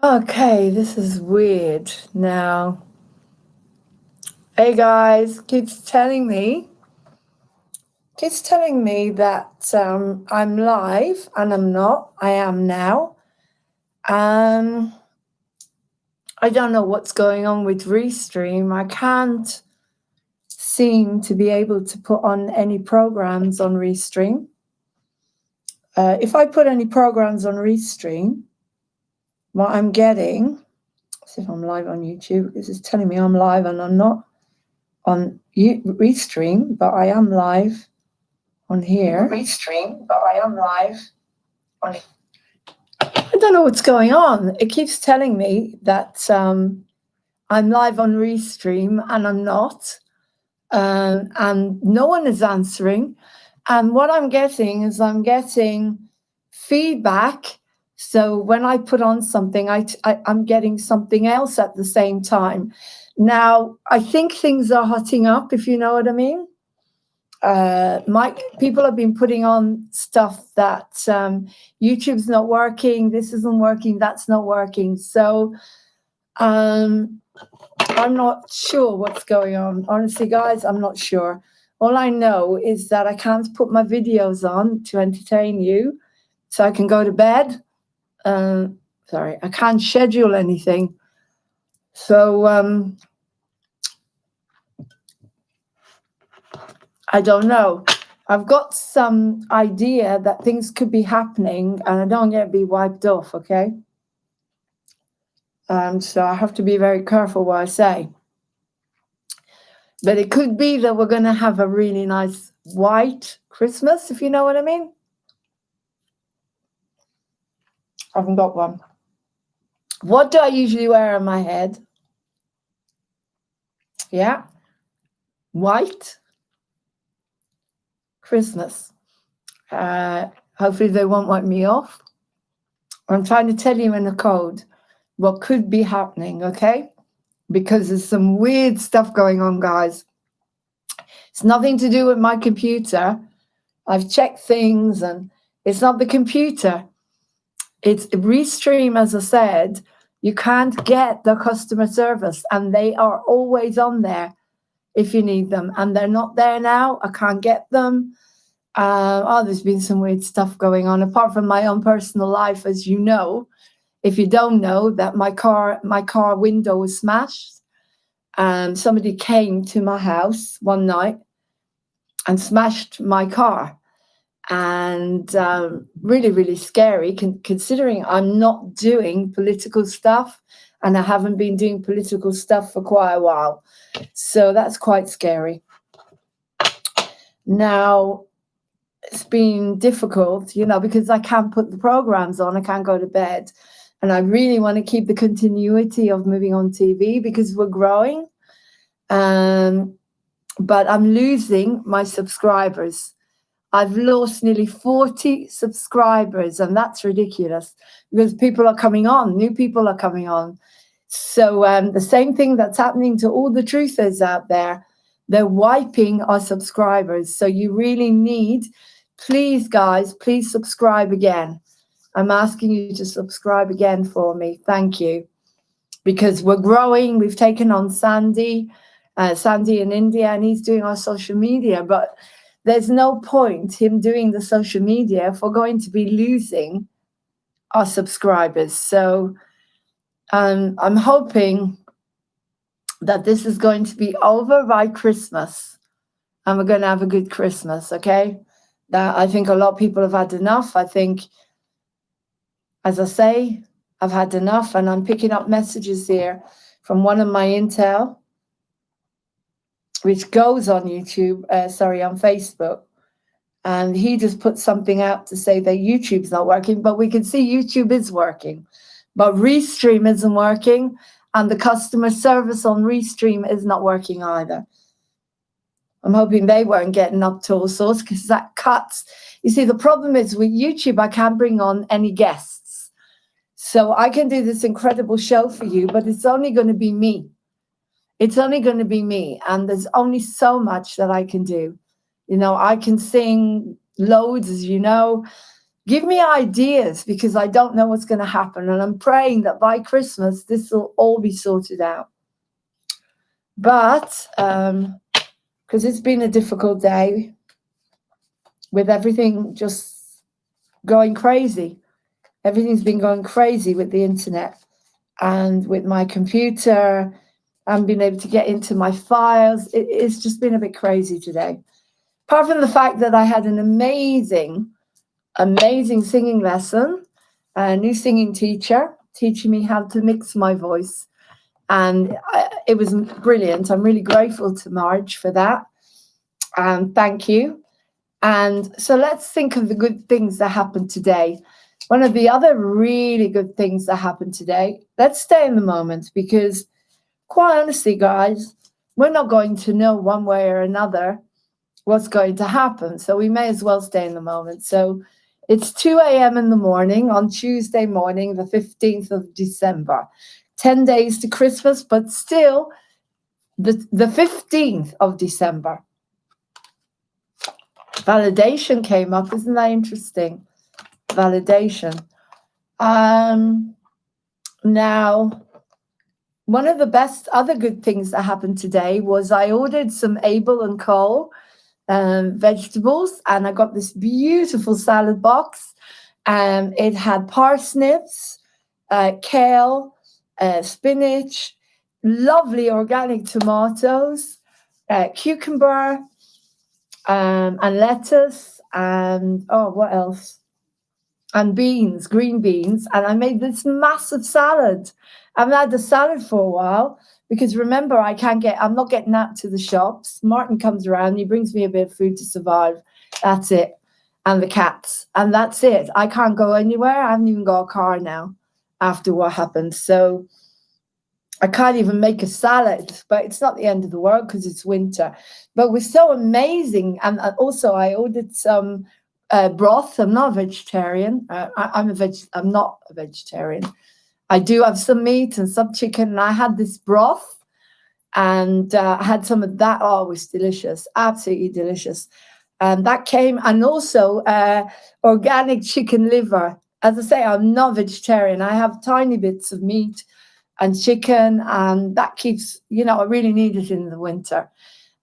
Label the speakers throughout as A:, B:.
A: Okay, this is weird. Now, hey guys, keeps telling me that I'm live and I'm not. I am now. Um, I don't know what's going on with Restream. I can't seem to be able to put on any programs on Restream. If I put any programs on Restream, what I'm getting, let's see if I'm live on YouTube. This is telling me I'm live and I'm not on Restream, but I am live on here. Restream, but I am live on. I don't know what's going on. It keeps telling me that I'm live on Restream and I'm not, and no one is answering. And what I'm getting is I'm getting feedback. So when I put on something, I'm getting something else at the same time. Now, I think things are hotting up, if you know what I mean. People have been putting on stuff that YouTube's not working, this isn't working, that's not working. So I'm not sure what's going on. Honestly, guys, I'm not sure. All I know is that I can't put my videos on to entertain you, so I can go to bed. Sorry, I can't schedule anything. So I don't know. I've got some idea that things could be happening and I don't get to be wiped off, okay? So I have to be very careful what I say. But it could be that we're going to have a really nice white Christmas, if you know what I mean. I haven't got one. What do I usually wear on my head? Yeah. White Christmas. Hopefully they won't wipe me off. I'm trying to tell you in the code what could be happening, okay? Because there's some weird stuff going on, guys. It's nothing to do with my computer. I've checked things and it's not the computer. It's Restream, as I said, you can't get the customer service and they are always on there if you need them. And they're not there now. I can't get them. There's been some weird stuff going on, apart from my own personal life, as you know. If you don't know, that my car window was smashed. Somebody came to my house one night and smashed my car. And really, really scary, considering I'm not doing political stuff and I haven't been doing political stuff for quite a while. So that's quite scary. Now, it's been difficult, because I can't put the programs on, I can't go to bed. And I really want to keep the continuity of moving on TV because we're growing. But I'm losing my subscribers. I've lost nearly 40 subscribers, and that's ridiculous because people are coming on, new people are coming on. So the same thing that's happening to all the truthers out there, they're wiping our subscribers. So you really need, please, guys, please subscribe again. I'm asking you to subscribe again for me. Thank you. Because we're growing. We've taken on Sandy in India, and he's doing our social media, but there's no point him doing the social media if we're going to be losing our subscribers. So I'm hoping that this is going to be over by Christmas and we're going to have a good Christmas, okay? That I think a lot of people have had enough. I think, as I say, I've had enough, and I'm picking up messages here from one of my Intel, which goes on YouTube, on Facebook. And he just put something out to say that YouTube's not working, but we can see YouTube is working. But Restream isn't working, and the customer service on Restream is not working either. I'm hoping they weren't getting up to all sorts because that cuts. You see, the problem is with YouTube, I can't bring on any guests. So I can do this incredible show for you, but it's only going to be me. It's only going to be me, and there's only so much that I can do. I can sing loads, as you know. Give me ideas, because I don't know what's going to happen. And I'm praying that by Christmas, this will all be sorted out. But because it's been a difficult day with everything just going crazy. Everything's been going crazy with the internet and with my computer and being able to get into my files. It's just been a bit crazy today. Apart from the fact that I had an amazing singing lesson, a new singing teacher teaching me how to mix my voice. And it was brilliant. I'm really grateful to Marge for that. And thank you. And so let's think of the good things that happened today. One of the other really good things that happened today, let's stay in the moment, because quite honestly, guys, we're not going to know one way or another what's going to happen. So we may as well stay in the moment. So it's 2 a.m. in the morning on Tuesday morning, the 15th of December. 10 days to Christmas, but still the 15th of December. Validation came up. Isn't that interesting? Validation. Now, one of the best other good things that happened today was I ordered some Abel and Co. Vegetables, and I got this beautiful salad box. It had parsnips, kale, spinach, lovely organic tomatoes, cucumber, and lettuce, and what else? And beans, green beans. And I made this massive salad. I haven't had the salad for a while because remember, I'm not getting out to the shops. Martin comes around, he brings me a bit of food to survive. That's it. And the cats. And that's it. I can't go anywhere. I haven't even got a car now after what happened. So I can't even make a salad, but it's not the end of the world because it's winter. But it was so amazing. And also I ordered some broth. I'm not a vegetarian. I'm not a vegetarian. I do have some meat and some chicken. And I had this broth and I had some of that. Oh, it was delicious. Absolutely delicious. And that came, and also organic chicken liver. As I say, I'm not vegetarian. I have tiny bits of meat and chicken, and that keeps, I really need it in the winter.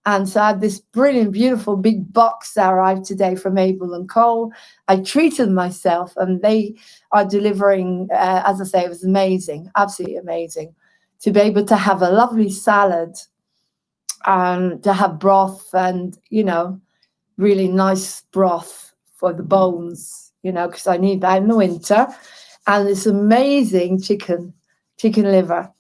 A: And so I had this brilliant, beautiful big box that arrived today from Abel and Co. I treated myself, and they are delivering, as I say, it was amazing, absolutely amazing to be able to have a lovely salad and to have broth and, really nice broth for the bones, because I need that in the winter. And this amazing chicken liver,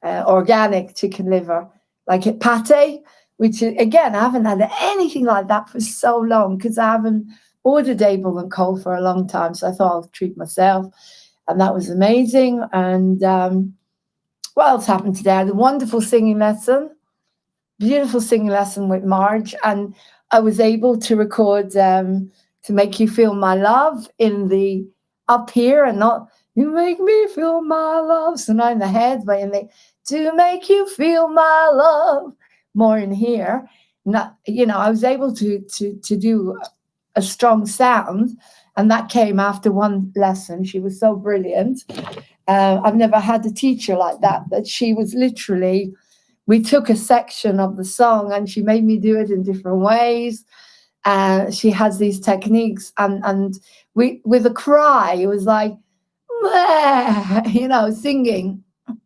A: organic chicken liver, like a pate, which again, I haven't had anything like that for so long because I haven't ordered Abel and Co for a long time. So I thought I'll treat myself. And that was amazing. And what else happened today? I had a wonderful singing lesson, beautiful singing lesson with Marge. And I was able to record To Make You Feel My Love in the up here and not You Make Me Feel My Love. So not in the head, but in the To Make You Feel My Love. More in here. Not, I was able to do a strong sound, and that came after one lesson. She was so brilliant. I've never had a teacher like that. That she was literally, we took a section of the song and she made me do it in different ways. She has these techniques, and we with a cry, it was like, singing,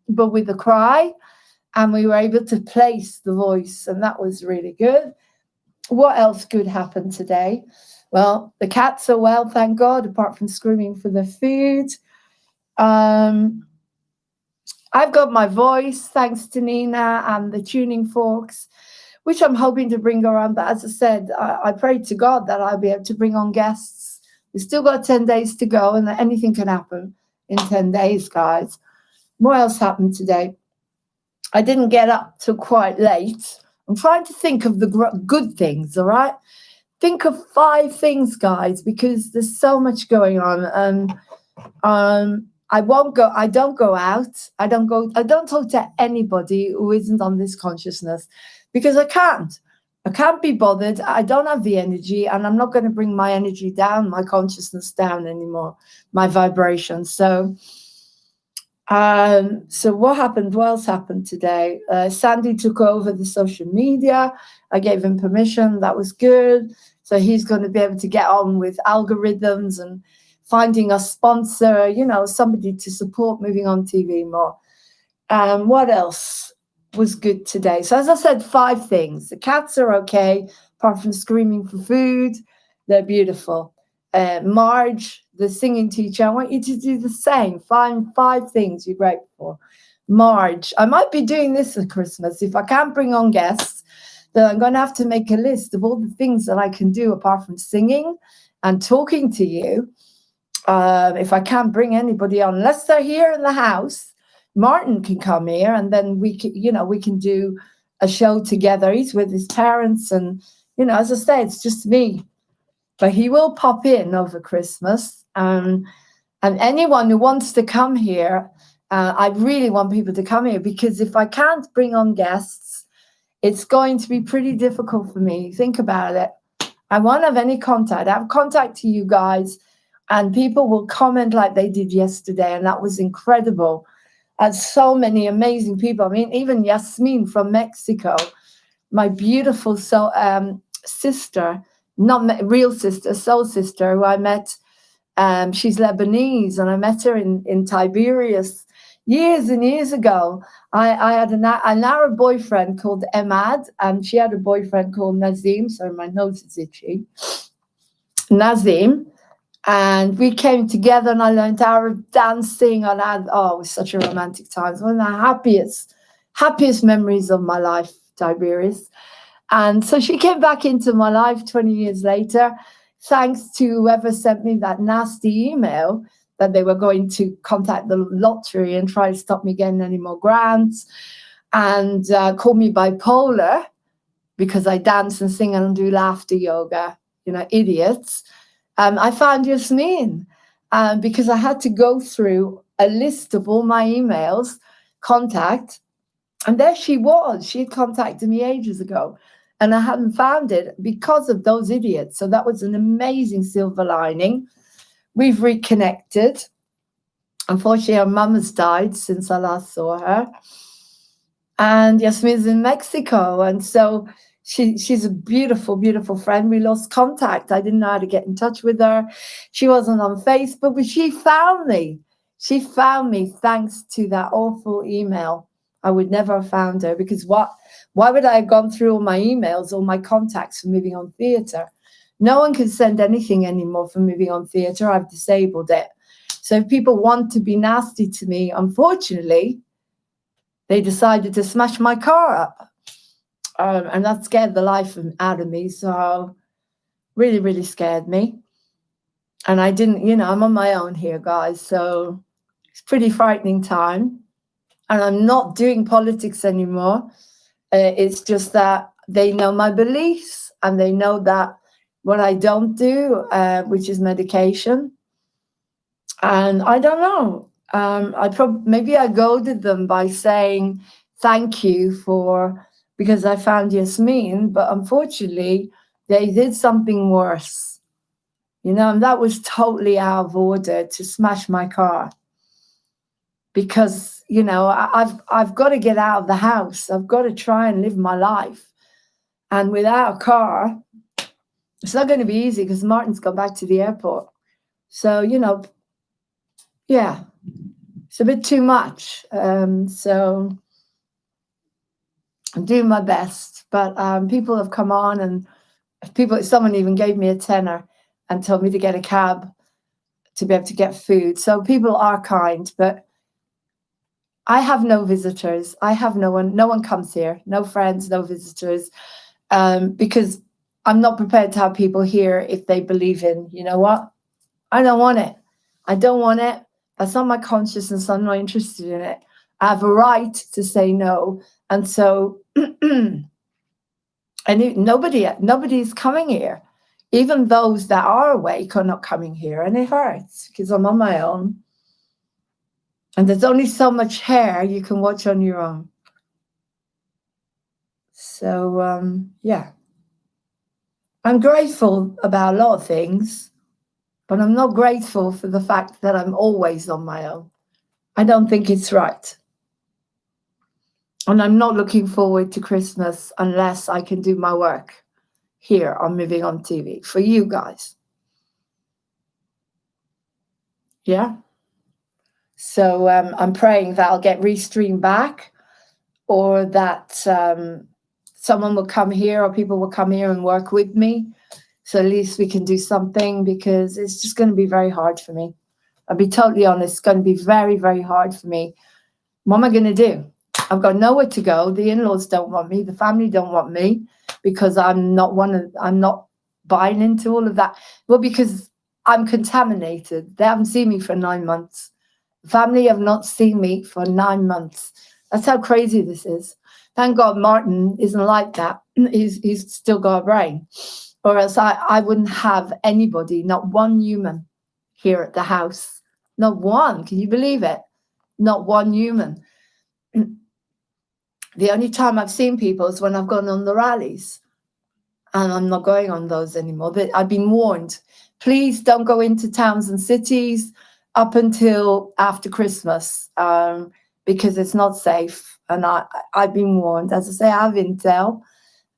A: but with a cry. And we were able to place the voice, and that was really good. What else good happened today? Well, the cats are well, thank God, apart from screaming for the food. I've got my voice, thanks to Nina and the tuning forks, which I'm hoping to bring around. But as I said, I pray to God that I'll be able to bring on guests. We've still got 10 days to go, and anything can happen in 10 days, guys. What else happened today? I didn't get up till quite late. I'm trying to think of the good things, all right? Think of 5 things, guys, because there's so much going on. I don't go out. I don't talk to anybody who isn't on this consciousness because I can't. I can't be bothered. I don't have the energy, and I'm not going to bring my energy down, my consciousness down anymore, my vibration. So what happened? What else happened today? Sandy took over the social media. I gave him permission. That was good. So he's going to be able to get on with algorithms and finding a sponsor, somebody to support Moving On TV more. What else was good today? So as I said, 5 things. The cats are okay, apart from screaming for food. They're beautiful. Marge, the singing teacher, I want you to do the same. Find 5 things you're grateful for. Marge, I might be doing this at Christmas. If I can't bring on guests, then I'm going to have to make a list of all the things that I can do apart from singing and talking to you. If I can't bring anybody on, unless they're here in the house, Martin can come here, and then we can do a show together. He's with his parents, and as I say, it's just me. But he will pop in over Christmas, and anyone who wants to come here, I really want people to come here, because if I can't bring on guests, it's going to be pretty difficult for me. Think about it. I won't have any contact. I have contact to you guys, and people will comment like they did yesterday, and that was incredible. And so many amazing people. I mean, even Yasmin from Mexico, my beautiful sister, not real sister, soul sister, who I met. She's Lebanese, and I met her in Tiberias years and years ago. I had an Arab boyfriend called Emad, and she had a boyfriend called Nazim. Sorry, my nose is itchy. Nazim. And we came together, and I learned Arab dancing. And it was such a romantic time. It's one of the happiest memories of my life, Tiberias. And so she came back into my life 20 years later, thanks to whoever sent me that nasty email that they were going to contact the lottery and try to stop me getting any more grants, and call me bipolar because I dance and sing and do laughter yoga, idiots. I found Yasmin because I had to go through a list of all my emails, contact, and there she was. She had contacted me ages ago, and I hadn't found it because of those idiots. So that was an amazing silver lining. We've reconnected. Unfortunately, her mum has died since I last saw her. And Yasmin's in Mexico, and so she's a beautiful, beautiful friend. We lost contact. I didn't know how to get in touch with her. She wasn't on Facebook, but she found me. She found me thanks to that awful email. I would never have found her, because why would I have gone through all my emails, all my contacts for Moving On Theatre? No one can send anything anymore for Moving On Theatre. I've disabled it. So if people want to be nasty to me, unfortunately, they decided to smash my car up. And that scared the life out of me. So really, really scared me. And I didn't, I'm on my own here, guys. So it's a pretty frightening time. And I'm not doing politics anymore. It's just that they know my beliefs, and they know that what I don't do, which is medication. And I don't know. Maybe I goaded them by saying thank you because I found Yasmin, but unfortunately they did something worse, and that was totally out of order, to smash my car, because I've got to get out of the house. I've got to try and live my life, and without a car, it's not going to be easy, because Martin's gone back to the airport. So yeah, it's a bit too much. So I'm doing my best, but people have come on, and someone even gave me a tenner and told me to get a cab to be able to get food. So people are kind, but I have no visitors. I have no one comes here, no friends, no visitors, because I'm not prepared to have people here if they believe in, what? I don't want it. I don't want it. That's not my consciousness. I'm not interested in it. I have a right to say no. And so nobody's coming here. Even those that are awake are not coming here. And it hurts, because I'm on my own. And there's only so much hair you can watch on your own. So, yeah. I'm grateful about a lot of things, but I'm not grateful for the fact that I'm always on my own. I don't think it's right. And I'm not looking forward to Christmas unless I can do my work here on Moving On TV for you guys. Yeah. So I'm praying that I'll get restreamed back, or that someone will come here, or people will come here and work with me. So at least we can do something, because it's just going to be very hard for me. I'll be totally honest, it's going to be very, very hard for me. What am I going to do? I've got nowhere to go. The in-laws don't want me. The family don't want me, because I'm not buying into all of that. Well, because I'm contaminated. They haven't seen me for 9 months. The family have not seen me for 9 months. That's how crazy this is. Thank God Martin isn't like that. He's still got a brain. Or else I wouldn't have anybody, not one human here at the house. Not one. Can you believe it? Not one human. The only time I've seen people is when I've gone on the rallies. And I'm not going on those anymore. But I've been warned. Please don't go into towns and cities up until after Christmas, because it's not safe. And I've been warned. As I say, I have intel.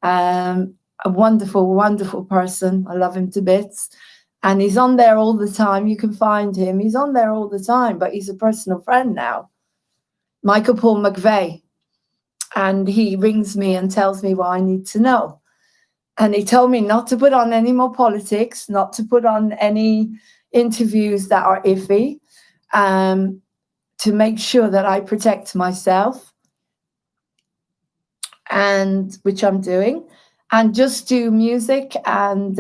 A: A wonderful, wonderful person. I love him to bits. And he's on there all the time. You can find him. He's on there all the time, but he's a personal friend now. Michael Paul McVeigh. And he rings me and tells me what I need to know. And he told me not to put on any more politics, not to put on any interviews that are iffy, to make sure that I protect myself, and which I'm doing, and just do music and,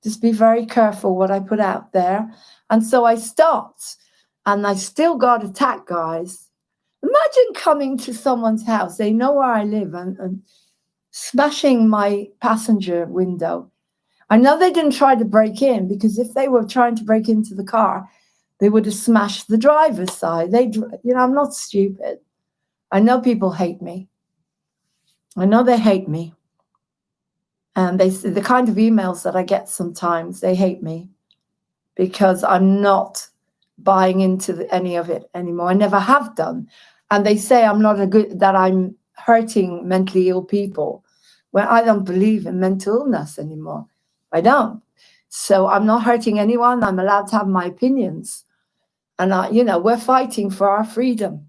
A: just be very careful what I put out there. And so I stopped, and I still got attacked, guys. Imagine coming to someone's house, they know where I live, and smashing my passenger window. I know they didn't try to break in, because if they were trying to break into the car, they would have smashed the driver's side. I'm not stupid. I know people hate me. I know they hate me. And the kind of emails that I get sometimes, they hate me, because I'm not buying into any of it anymore. I never have done. And they say that I'm hurting mentally ill people. Well, I don't believe in mental illness anymore. I don't. So I'm not hurting anyone. I'm allowed to have my opinions. And we're fighting for our freedom.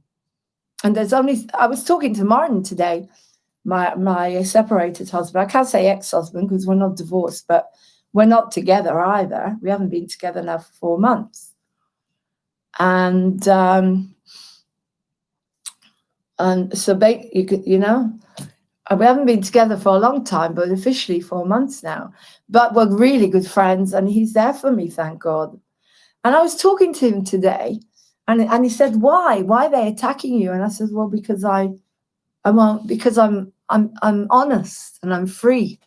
A: And I was talking to Martin today, my separated husband. I can't say ex-husband because we're not divorced, but we're not together either. We haven't been together now for 4 months. And so we haven't been together for a long time, but officially 4 months now. But we're really good friends, and he's there for me, thank God. And I was talking to him today, and he said, "Why? Why are they attacking you?" And I said, "Well, because because I'm honest and I'm free."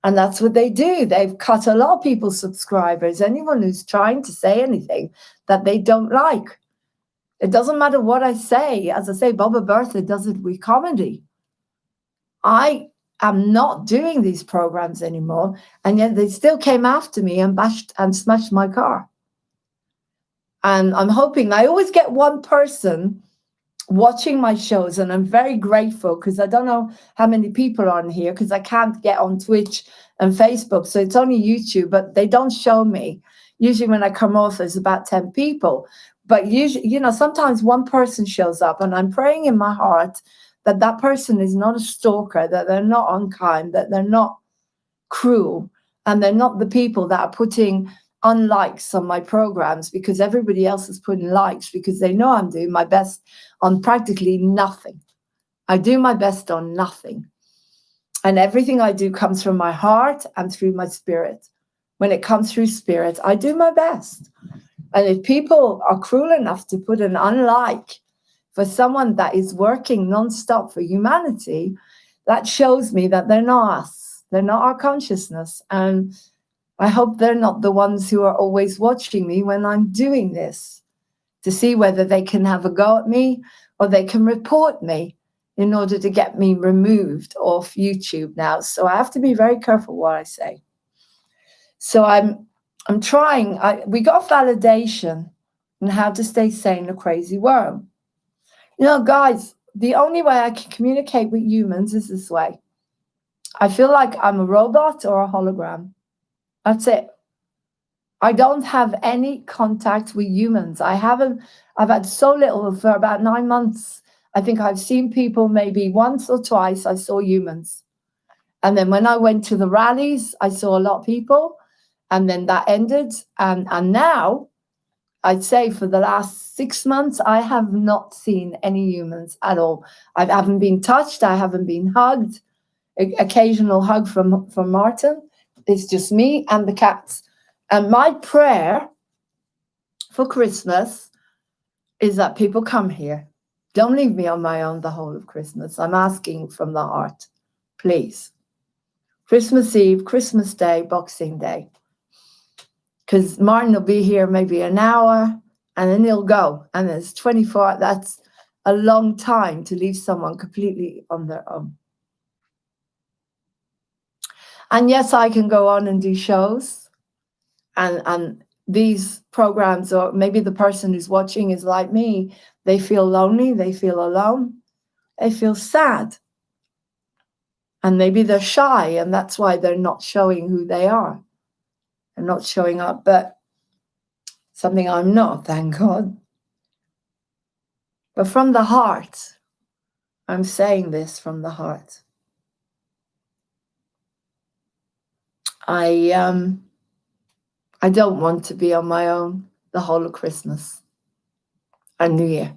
A: And that's what they do. They've cut a lot of people's subscribers. Anyone who's trying to say anything that they don't like. It doesn't matter what I say. As I say, Baba Bertha does it with comedy. I am not doing these programs anymore, and yet they still came after me and bashed and smashed my car. And I'm hoping, I always get one person watching my shows, and I'm very grateful, because I don't know how many people are on here, because I can't get on Twitch and Facebook, so it's only YouTube, but they don't show me. Usually when I come off, there's about 10 people. But usually, sometimes one person shows up, and I'm praying in my heart that that person is not a stalker, that they're not unkind, that they're not cruel, and they're not the people that are putting unlikes on my programs because everybody else is putting likes, because they know I'm doing my best on practically nothing. I do my best on nothing. And everything I do comes from my heart and through my spirit. When it comes through spirit, I do my best. And if people are cruel enough to put an unlike for someone that is working nonstop for humanity, that shows me that they're not us. They're not our consciousness. And I hope they're not the ones who are always watching me when I'm doing this, to see whether they can have a go at me or they can report me. in order to get me removed off YouTube now. So I have to be very careful what I say. So I'm trying. We got validation on how to stay sane in a crazy world. You know, guys, the only way I can communicate with humans is this way. I feel like I'm a robot or a hologram. That's it. I don't have any contact with humans. I've had so little for about 9 months. I think I've seen people maybe once or twice. I saw humans. And then when I went to the rallies, I saw a lot of people. And then that ended. And now, I'd say for the last 6 months, I have not seen any humans at all. I haven't been touched. I haven't been hugged. Occasional hug from Martin. It's just me and the cats. And my prayer for Christmas is that people come here. Don't leave me on my own the whole of Christmas. I'm asking from the heart, please. Christmas Eve, Christmas Day, Boxing Day. Because Martin will be here maybe an hour and then he'll go. And there's 24, that's a long time to leave someone completely on their own. And yes, I can go on and do shows. And these programs, or maybe the person who's watching is like me, they feel lonely, they feel alone, they feel sad. And maybe they're shy, and that's why they're not showing who they are. They're not showing up, but something I'm not, thank God. But from the heart, I'm saying this from the heart. I don't want to be on my own the whole of Christmas and New Year.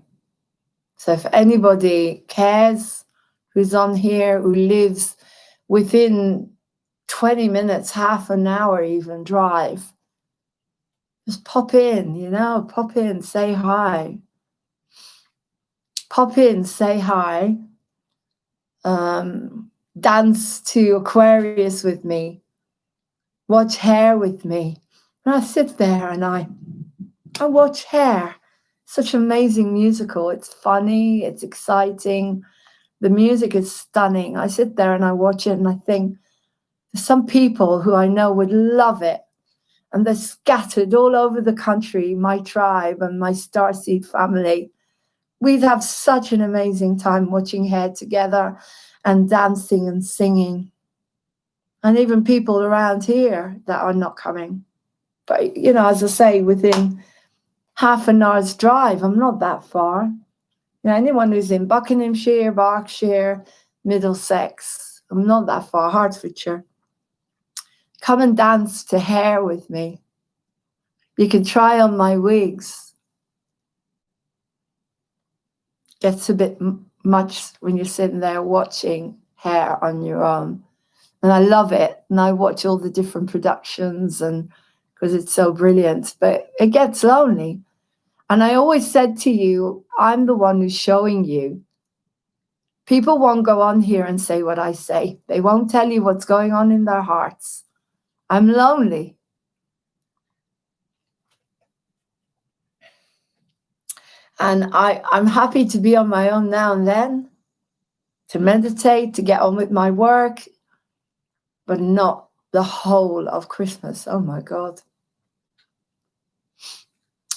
A: So if anybody cares, who's on here, who lives within 20 minutes, half an hour even drive, just pop in, pop in, say hi. Pop in, say hi. Dance to Aquarius with me. Watch Hair with me. And I sit there and I watch Hair. Such an amazing musical. It's funny, it's exciting. The music is stunning. I sit there and I watch it and I think there's some people who I know would love it. And they're scattered all over the country, my tribe and my Starseed family. We'd have such an amazing time watching Hair together and dancing and singing. And even people around here that are not coming. But, as I say, within half an hour's drive, I'm not that far. Anyone who's in Buckinghamshire, Berkshire, Middlesex, I'm not that far, Hertfordshire. Come and dance to Hair with me. You can try on my wigs. Gets a bit much when you're sitting there watching Hair on your own. And I love it. And I watch all the different productions and because it's so brilliant. But it gets lonely. And I always said to you, I'm the one who's showing you. People won't go on here and say what I say. They won't tell you what's going on in their hearts. I'm lonely. And I'm happy to be on my own now and then, to meditate, to get on with my work, but not the whole of Christmas. Oh my God.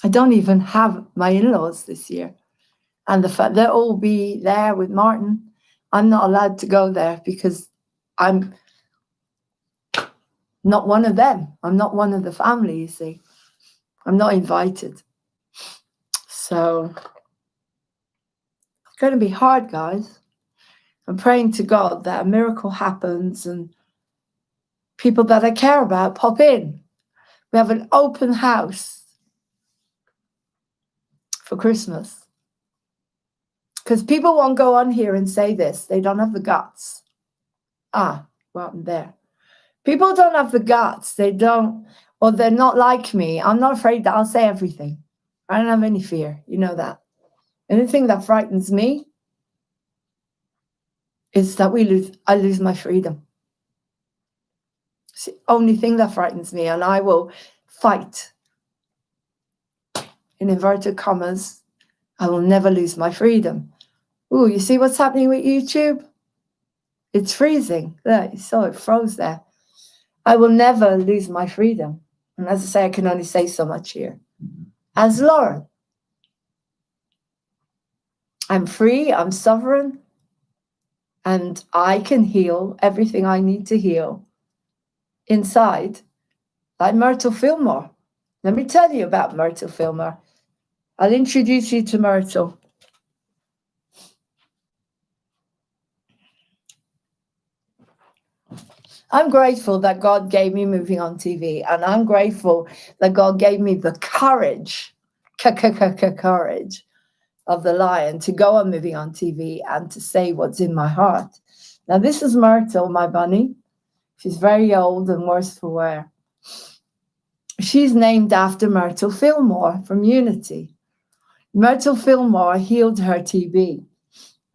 A: I don't even have my in-laws this year. And the fact they'll all be there with Martin, I'm not allowed to go there because I'm not one of them. I'm not one of the family, you see. I'm not invited. So it's going to be hard, guys. I'm praying to God that a miracle happens and people that I care about pop in. We have an open house for Christmas. Because people won't go on here and say this. They don't have the guts. Well, I'm there. People don't have the guts. They don't, or they're not like me. I'm not afraid that I'll say everything. I don't have any fear. You know that. Anything that frightens me is that I lose my freedom. It's the only thing that frightens me, and I will fight. In inverted commas, I will never lose my freedom. Ooh, you see what's happening with YouTube? It's freezing. There, you saw it froze there. I will never lose my freedom. And as I say, I can only say so much here. As Lauren, I'm free, I'm sovereign, and I can heal everything I need to heal inside, like Myrtle Fillmore. Let me tell you about Myrtle Fillmore. I'll introduce you to Myrtle. I'm grateful that God gave me moving on TV, and I'm grateful that God gave me the courage of the lion to go on moving on TV and to say what's in my heart. Now, this is Myrtle, my bunny. She's very old and worse for wear. She's named after Myrtle Fillmore from Unity. Myrtle Fillmore healed her TB,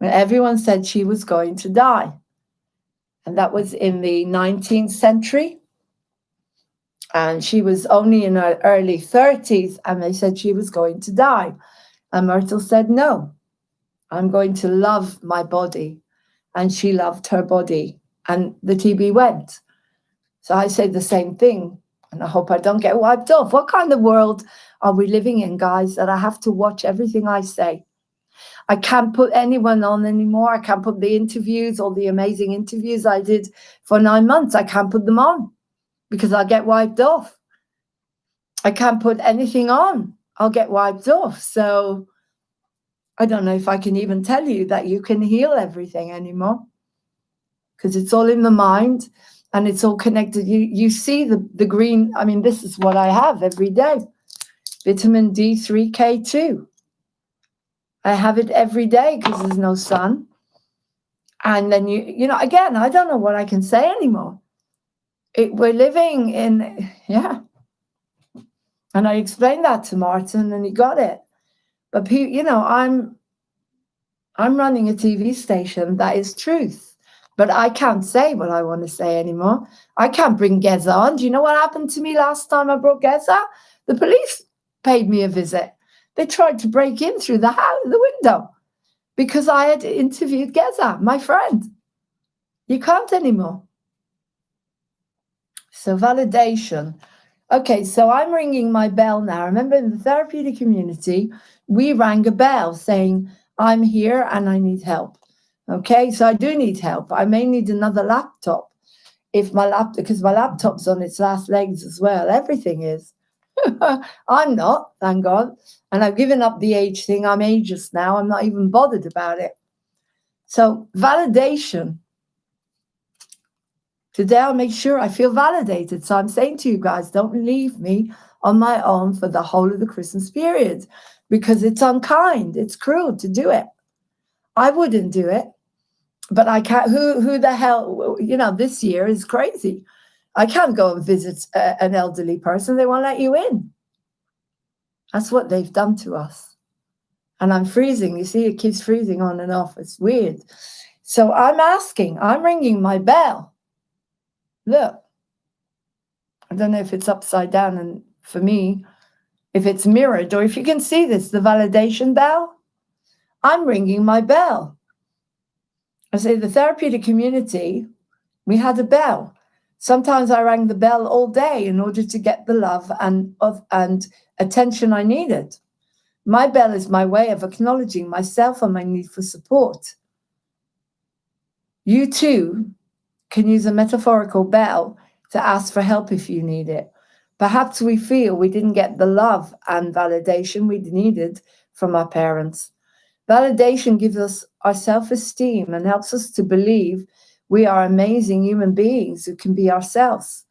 A: and everyone said she was going to die. And that was in the 19th century. And she was only in her early 30s, and they said she was going to die. And Myrtle said, no, I'm going to love my body. And she loved her body, and the TB went. So I say the same thing, and I hope I don't get wiped off. What kind of world are we living in, guys, that I have to watch everything I say? I can't put anyone on anymore. I can't put the interviews, all the amazing interviews I did for 9 months. I can't put them on because I'll get wiped off. I can't put anything on. I'll get wiped off. So I don't know if I can even tell you that you can heal everything anymore, because it's all in the mind and it's all connected. You see the green. I mean, this is what I have every day. Vitamin D3, K2. I have it every day because there's no sun. And then you know, again, I don't know what I can say anymore. We're living in, yeah. And I explained that to Martin, and he got it. But you know, I'm running a TV station that is truth, but I can't say what I want to say anymore. I can't bring Geza on. Do you know what happened to me last time I brought Geza? The police paid me a visit. They tried to break in through the window because I had interviewed Geza, my friend. You can't anymore. So validation. Okay, so I'm ringing my bell now. Remember, in the therapeutic community, we rang a bell saying, I'm here and I need help. Okay, so I do need help. I may need another laptop because my laptop's on its last legs as well. Everything is. I'm not, thank God. And I've given up the age thing. I'm ageist now. I'm not even bothered about it. So validation. Today, I'll make sure I feel validated. So I'm saying to you guys, don't leave me on my own for the whole of the Christmas period, because it's unkind. It's cruel to do it. I wouldn't do it, but I can't. Who the hell, you know, this year is crazy. I can't go and visit an elderly person. They won't let you in. That's what they've done to us. And I'm freezing. You see, it keeps freezing on and off. It's weird. So I'm ringing my bell. Look, I don't know if it's upside down, and for me, if it's mirrored, or if you can see this, the validation bell. I'm ringing my bell. I say the therapeutic community, we had a bell. Sometimes I rang the bell all day in order to get the love and attention I needed. My bell is my way of acknowledging myself and my need for support. You too can use a metaphorical bell to ask for help if you need it. Perhaps we feel we didn't get the love and validation we needed from our parents. Validation gives us our self-esteem and helps us to believe we are amazing human beings who can be ourselves.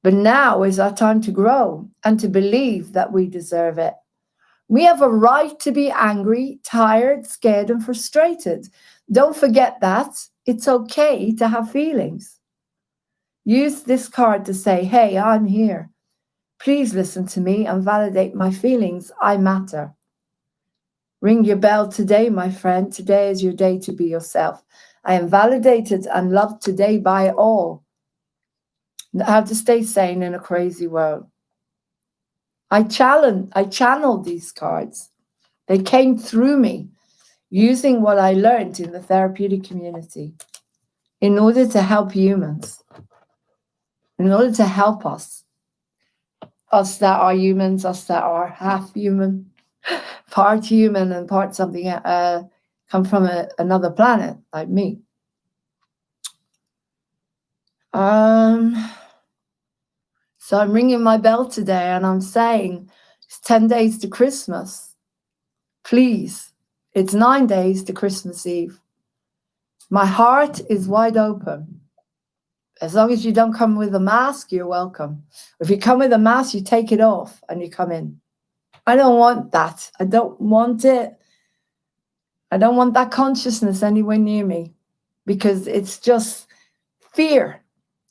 A: But now is our time to grow and to believe that we deserve it. We have a right to be angry, tired, scared, and frustrated. Don't forget that. It's okay to have feelings. Use this card to say, hey, I'm here. Please listen to me and validate my feelings. I matter. Ring your bell today, my friend. Today is your day to be yourself. I am validated and loved today by all. How to stay sane in a crazy world. I channeled these cards. They came through me. using what I learned in the therapeutic community in order to help humans, in order to help us that are humans, us that are half human, part human and part something, come from another planet like me. So I'm ringing my bell today and I'm saying it's 10 days to Christmas. Please, it's 9 days to Christmas Eve. My heart is wide open. As long as you don't come with a mask, you're welcome. If you come with a mask, you take it off and you come in. I don't want that. I don't want it. I don't want that consciousness anywhere near me because it's just fear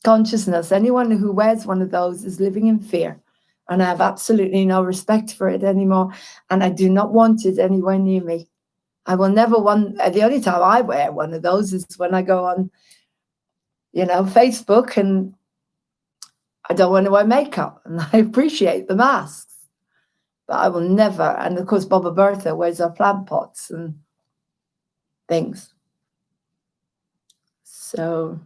A: consciousness. Anyone who wears one of those is living in fear. And I have absolutely no respect for it anymore. And I do not want it anywhere near me. I will never want, the only time I wear one of those is when I go on, Facebook, and I don't want to wear makeup. And I appreciate the masks. But I will never, and of course Baba Bertha wears our plant pots and things. So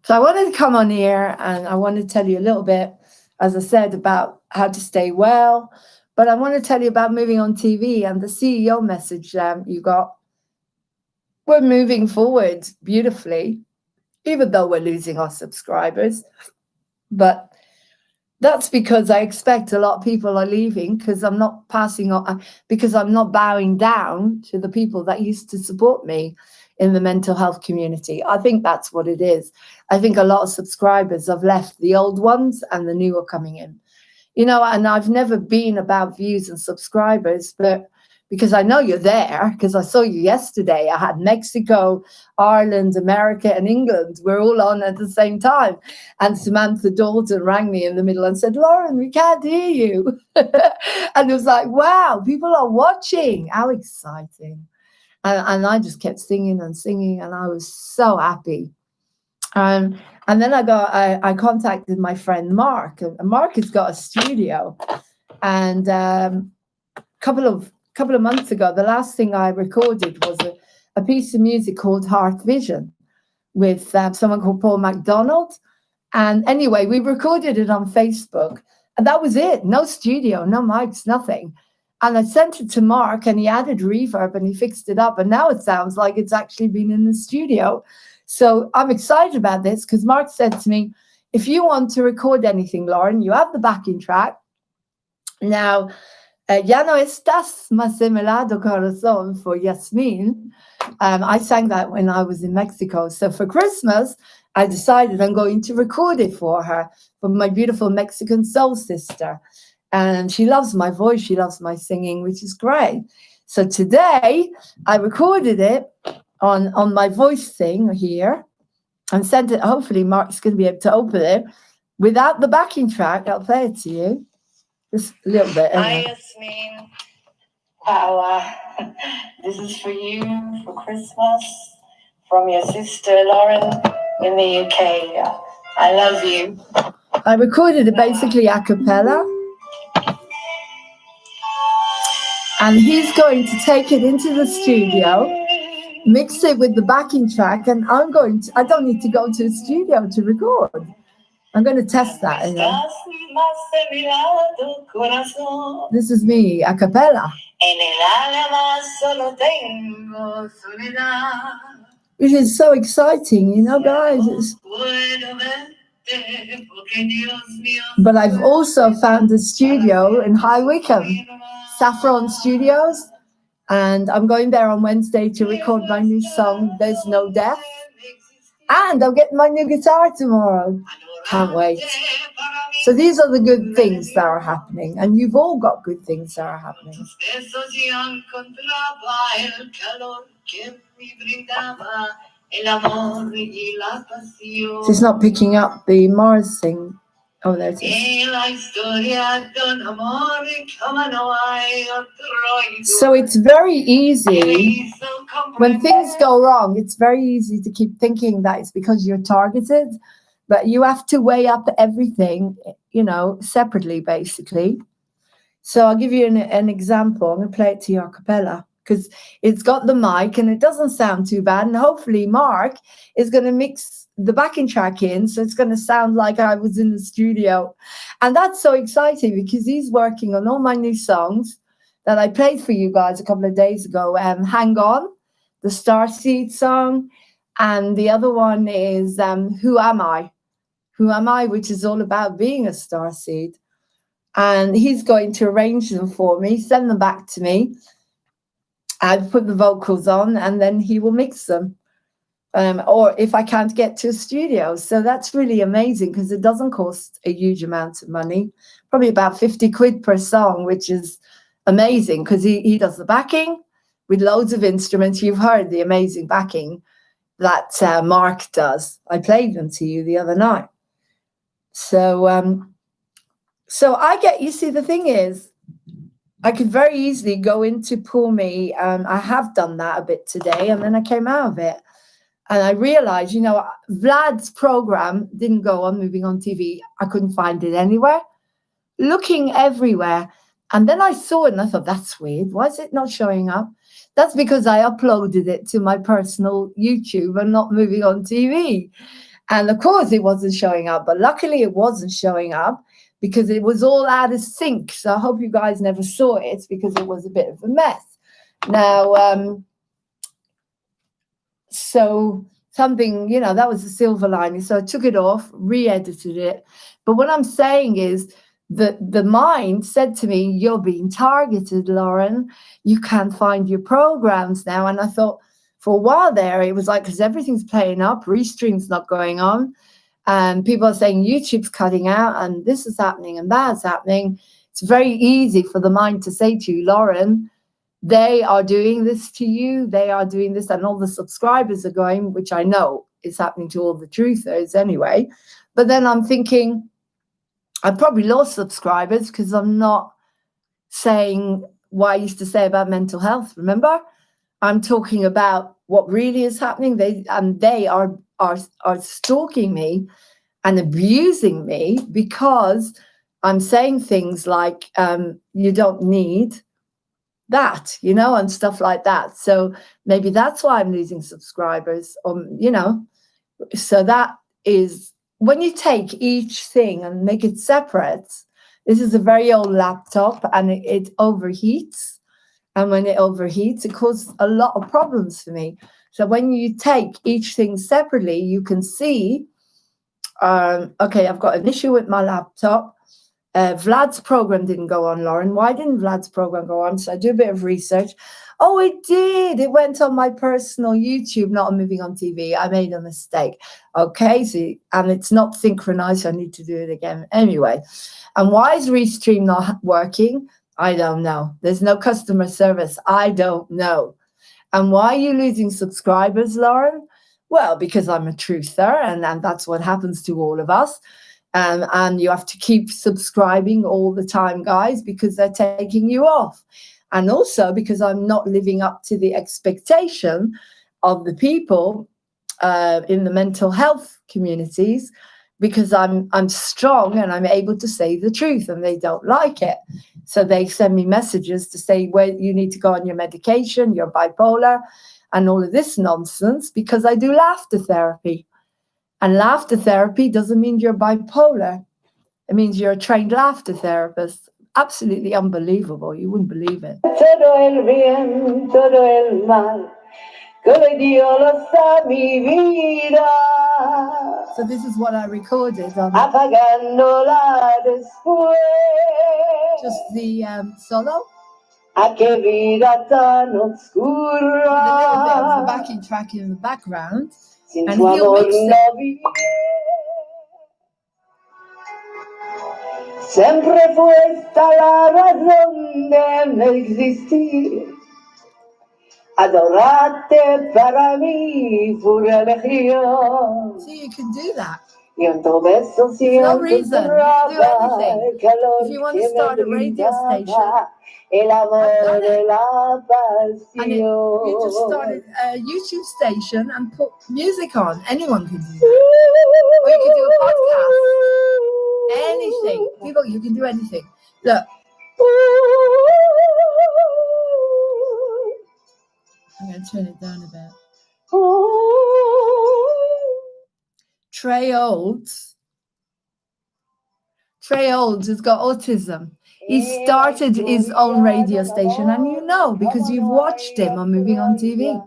A: I wanted to come on here and I want to tell you a little bit, as I said, about how to stay well. But I want to tell you about moving on TV and the CEO message you got. We're moving forward beautifully, even though we're losing our subscribers. But that's because I expect a lot of people are leaving because I'm not passing on, because I'm not bowing down to the people that used to support me in the mental health community. I think that's what it is. I think a lot of subscribers have left, the old ones and the new are coming in. And I've never been about views and subscribers, but because I know you're there, because I saw you yesterday. I had Mexico, Ireland, America, and England. We're all on at the same time. And Samantha Dalton rang me in the middle and said, Lauren, we can't hear you. And it was like, wow, people are watching. How exciting. And I just kept singing and singing, and I was so happy. And then I contacted my friend Mark, and Mark has got a studio. And a couple of months ago, the last thing I recorded was a piece of music called Heart Vision with someone called Paul McDonald. And anyway, we recorded it on Facebook, and that was it. No studio, no mics, nothing. And I sent it to Mark, and he added reverb, and he fixed it up. And now it sounds like it's actually been in the studio. So I'm excited about this because Mark said to me, if you want to record anything, Lauren, you have the backing track. Now, Ya no estás más en mi lado corazón for Yasmin. I sang that when I was in Mexico. So for Christmas, I decided I'm going to record it for her, for my beautiful Mexican soul sister. And she loves my voice. She loves my singing, which is great. So today I recorded it on my voice thing here and sent it. Hopefully Mark's going to be able to open it without the backing track. I'll play it to you. Just a little bit. Hi, Yasmin. Wow, this is for you for Christmas from your sister Lauren in the UK. I love you. I recorded it basically a cappella. And he's going to take it into the studio, mix it with the backing track, and I don't need to go to the studio to record. I'm going to test that. This is me, a cappella. Which is so exciting, guys. But I've also found a studio in High Wycombe, Saffron Studios, and I'm going there on Wednesday to record my new song, There's No Death. And I'll get my new guitar tomorrow. Can't wait. So these are the good things that are happening. And you've all got good things that are happening. She's not picking up the Mars thing. Oh, there it is. So it's very easy. When things go wrong, it's very easy to keep thinking that it's because you're targeted. But you have to weigh up everything, separately, basically. So I'll give you an example. I'm going to play it to you a cappella. because it's got the mic and it doesn't sound too bad. And hopefully Mark is going to mix the backing track in, so it's going to sound like I was in the studio. And that's so exciting because he's working on all my new songs that I played for you guys a couple of days ago. Hang On, the Starseed song, and the other one is Who Am I? Who Am I? Which is all about being a starseed. And he's going to arrange them for me, send them back to me. I'd put the vocals on and then he will mix them. Or if I can't get to a studio. So that's really amazing because it doesn't cost a huge amount of money, probably about 50 quid per song, which is amazing because he does the backing with loads of instruments. You've heard the amazing backing that Mark does. I played them to you the other night. So, so I get, you see, the thing is, I could very easily go into Poor Me. I have done that a bit today, and then I came out of it. And I realized, you know, Vlad's program didn't go on Moving on TV. I couldn't find it anywhere, looking everywhere. And then I saw it and I thought, that's weird. Why is it not showing up? That's because I uploaded it to my personal YouTube and not Moving on TV. And of course it wasn't showing up, but luckily it wasn't showing up because it was all out of sync. So I hope you guys never saw it because it was a bit of a mess. Now, so something, you know, that was the silver lining. So I took it off, re-edited it. But what I'm saying is that the mind said to me, you're being targeted, Lauren. You can't find your programs now. And I thought for a while there, it was like, because everything's playing up, Restream's not going on. And people are saying YouTube's cutting out and this is happening and that's happening. It's very easy for the mind to say to you, Lauren, they are doing this to you, they are doing this, and all the subscribers are going, which I know is happening to all the truthers anyway. But then I'm thinking, I probably lost subscribers because I'm not saying what I used to say about mental health. Remember, I'm talking about what really is happening. They are stalking me and abusing me because I'm saying things like, you don't need that, you know, and stuff like that. So maybe that's why I'm losing subscribers, you know. So that is, when you take each thing and make it separate, this is a very old laptop and it overheats. And when it overheats, it causes a lot of problems for me. So when you take each thing separately, you can see, okay, I've got an issue with my laptop. Vlad's program didn't go on, Lauren. Why didn't Vlad's program go on? So I do a bit of research. Oh, it did. It went on my personal YouTube, not on Moving on TV. I made a mistake. Okay, so, and it's not synchronized, so I need to do it again. Anyway, and why is Restream not working? I don't know. There's no customer service. I don't know. And why are you losing subscribers, Lauren? Well, because I'm a truther, and that's what happens to all of us. And you have to keep subscribing all the time, guys, because they're taking you off. And also because I'm not living up to the expectation of the people in the mental health communities, because I'm strong and I'm able to say the truth, and they don't like it. So they send me messages to say, well, you need to go on your medication, you're bipolar, and all of this nonsense, because I do laughter therapy. And laughter therapy doesn't mean you're bipolar. It means you're a trained laughter therapist. Absolutely unbelievable. You wouldn't believe it.
B: Todo el bien, todo el mal, que Dios lo sabe mi vida.
A: So this is what I recorded on
B: Apagándola después.
A: Just the solo.
B: A qué vida tan oscura.
A: With a little bit of the backing track in the background.
B: Sin
A: And
B: tu
A: he'll
B: amor
A: mix it.
B: no viviré. Siempre fue esta la razón de mi existir. Adorarte para mí fue elección.
A: So you can do that.
B: Y en todo eso
A: There's no
B: siento
A: reason. Do anything.
B: el calor
A: If you want to
B: que
A: start
B: me
A: a radio
B: brindaba,
A: station,
B: el amor de la
A: and you just started
B: pasión.
A: a YouTube station and put music on. Anyone can do that. Or you can do a podcast. Anything. People, you can do anything. Look. I'm going to turn it down a bit.
B: Ooh.
A: Trey Olds has got autism. He started his own radio station, and you know, because you've watched him on Moving on TV.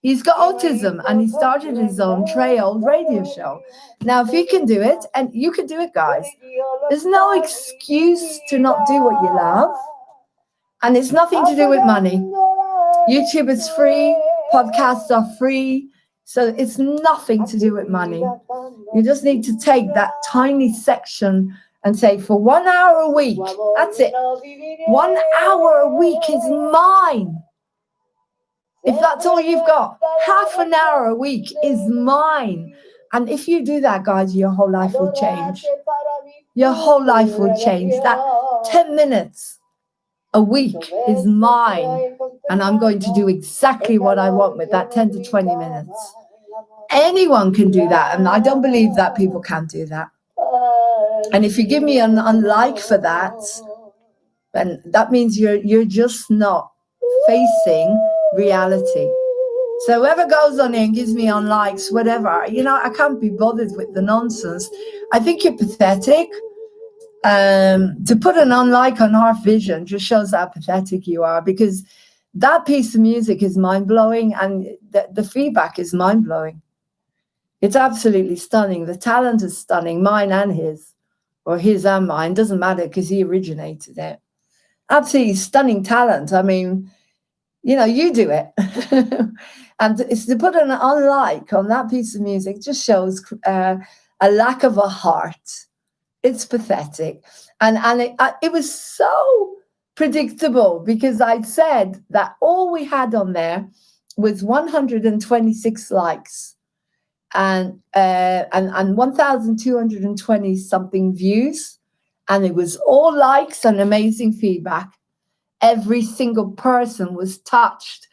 A: He's got autism, and he started his own Trey Old radio show. Now, if he can do it, and you can do it, guys, there's no excuse to not do what you love. And it's nothing to do with money. YouTube is free, podcasts are free, so it's nothing to do with money. You just need to take that tiny section and say, for 1 hour a week, that's it. 1 hour a week is mine. If that's all you've got, half an hour a week is mine. And if you do that, guys, your whole life will change. Your whole life will change. That 10 minutes a week is mine. And I'm going to do exactly what I want with that 10 to 20 minutes. Anyone can do that. And I don't believe that people can't do that. And if you give me an unlike for that, then that means you're just not facing reality. So whoever goes on here and gives me unlikes, whatever, I can't be bothered with the nonsense. I think you're pathetic. To put an unlike on Heart Vision just shows how pathetic you are, because that piece of music is mind-blowing, and the feedback is mind-blowing. It's absolutely stunning. The talent is stunning, mine and his, or his and mine, doesn't matter because he originated it. Absolutely stunning talent. I mean, you do it. And it's to put an unlike on that piece of music just shows a lack of a heart. It's pathetic. And it was so predictable, because I'd said that all we had on there was 126 likes and 1,220 something views. And it was all likes and amazing feedback. Every single person was touched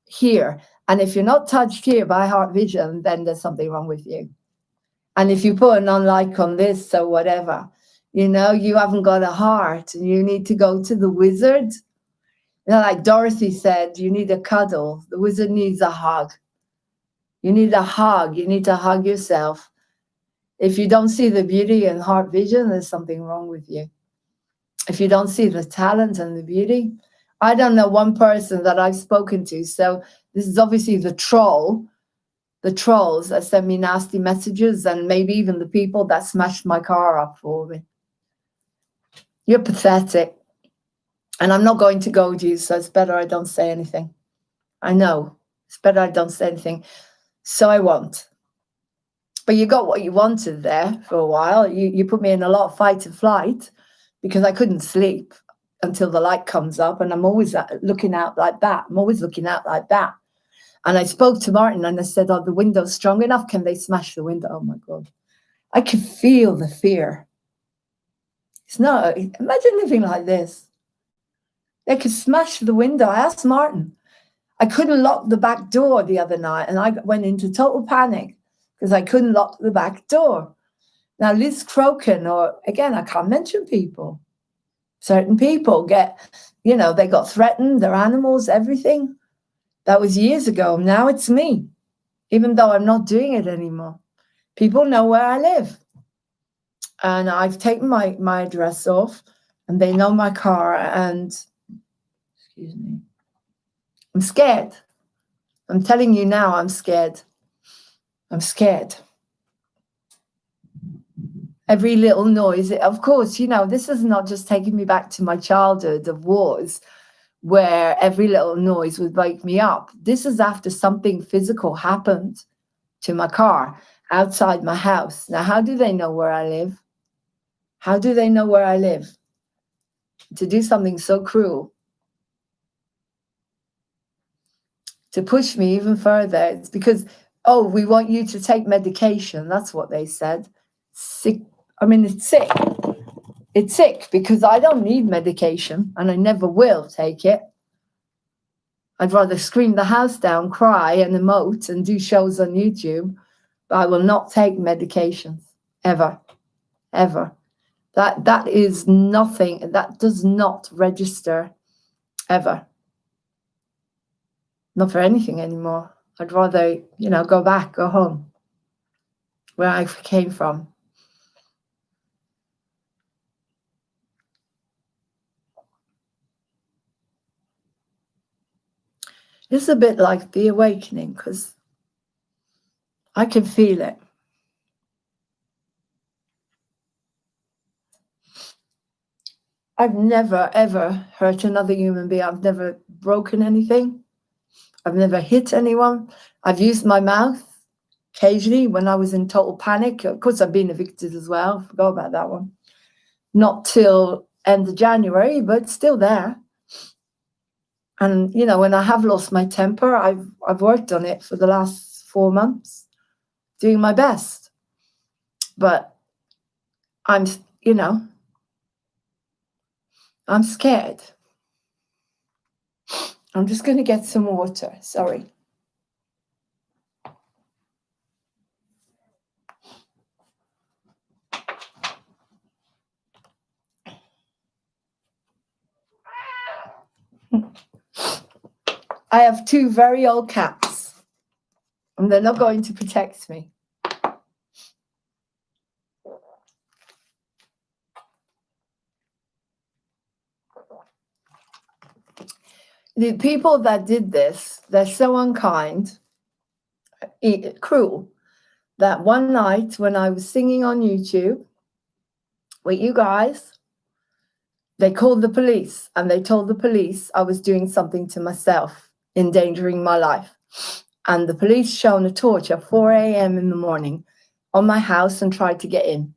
A: here. And if you're not touched here by Heart Vision, then there's something wrong with you. And if you put an unlike on this or whatever, you haven't got a heart, and you need to go to the wizard. Like Dorothy said, you need a cuddle. The wizard needs a hug. You need a hug. You need to hug yourself. If you don't see the beauty in Heart Vision, there's something wrong with you. If you don't see the talent and the beauty, I don't know one person that I've spoken to. So this is obviously the trolls that send me nasty messages, and maybe even the people that smashed my car up for me. You're pathetic. And I'm not going to goad you, so it's better I don't say anything. I know. It's better I don't say anything. So I won't. But you got what you wanted there for a while. You put me in a lot of fight and flight, because I couldn't sleep until the light comes up, and I'm always looking out like that. And I spoke to Martin, and I said, the window's strong enough. Can they smash the window? Oh, my God. I could feel the fear. Imagine living like this. They could smash the window. I asked Martin. I couldn't lock the back door the other night, and I went into total panic because I couldn't lock the back door. Now, Liz Crokin, or again, I can't mention people. Certain people they got threatened, their animals, everything. That was years ago. Now it's me, even though I'm not doing it anymore. People know where I live. And I've taken my address off, and they know my car, and, excuse me, I'm scared. I'm telling you now, I'm scared. I'm scared. Every little noise, of course, this is not just taking me back to my childhood of wars, where every little noise would wake me up. This is after something physical happened to my car outside my house. Now, how do they know where I live? How do they know where I live? To do something so cruel, to push me even further, it's because, we want you to take medication. That's what they said. Sick. I mean, it's sick. It's sick because I don't need medication, and I never will take it. I'd rather scream the house down, cry and emote and do shows on YouTube, but I will not take medications, ever, ever. That is nothing. That does not register, ever. Not for anything anymore. I'd rather, go back, go home, where I came from. It's a bit like the awakening, because I can feel it. I've never, ever hurt another human being. I've never broken anything. I've never hit anyone. I've used my mouth occasionally when I was in total panic. Of course, I've been evicted as well. Forgot about that one. Not till end of January, but still there. And, when I have lost my temper, I've worked on it for the last 4 months, doing my best. But I'm scared. I'm just going to get some water. Sorry. I have 2 very old cats, and they're not going to protect me. The people that did this, they're so unkind, cruel, that one night when I was singing on YouTube with you guys, they called the police, and they told the police I was doing something to myself, endangering my life. And the police shone a torch at 4 a.m. in the morning on my house and tried to get in.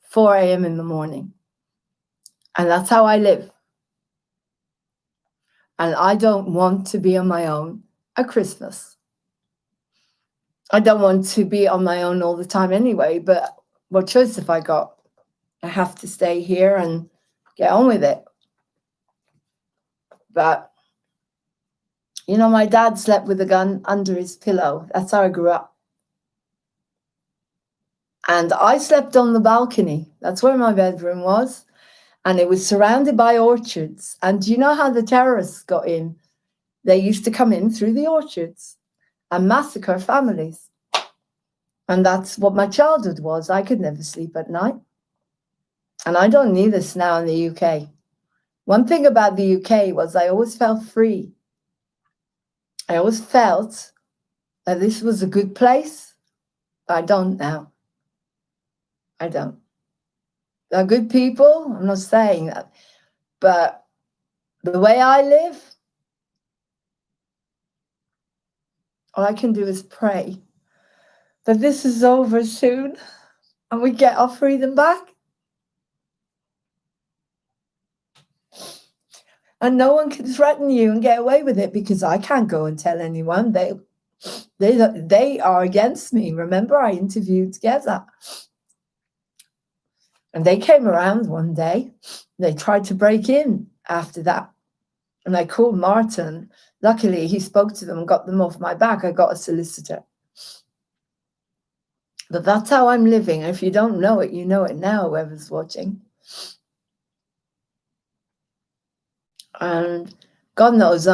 A: 4 a.m. in the morning. And that's how I live. And I don't want to be on my own at Christmas. I don't want to be on my own all the time anyway, but what choice have I got? I have to stay here and get on with it. But, my dad slept with a gun under his pillow. That's how I grew up. And I slept on the balcony. That's where my bedroom was. And it was surrounded by orchards. And do you know how the terrorists got in? They used to come in through the orchards and massacre families. And that's what my childhood was. I could never sleep at night. And I don't need this now in the UK. One thing about the UK was I always felt free. I always felt that this was a good place. But I don't now. I don't. They're good people. I'm not saying that. But the way I live, all I can do is pray that this is over soon and we get our freedom back. And no one can threaten you and get away with it, because I can't go and tell anyone. They are against me. Remember, I interviewed Geza. And they came around one day. They tried to break in after that. And I called Martin. Luckily, he spoke to them and got them off my back. I got a solicitor. But that's how I'm living. If you don't know it, you know it now, whoever's watching. And God knows,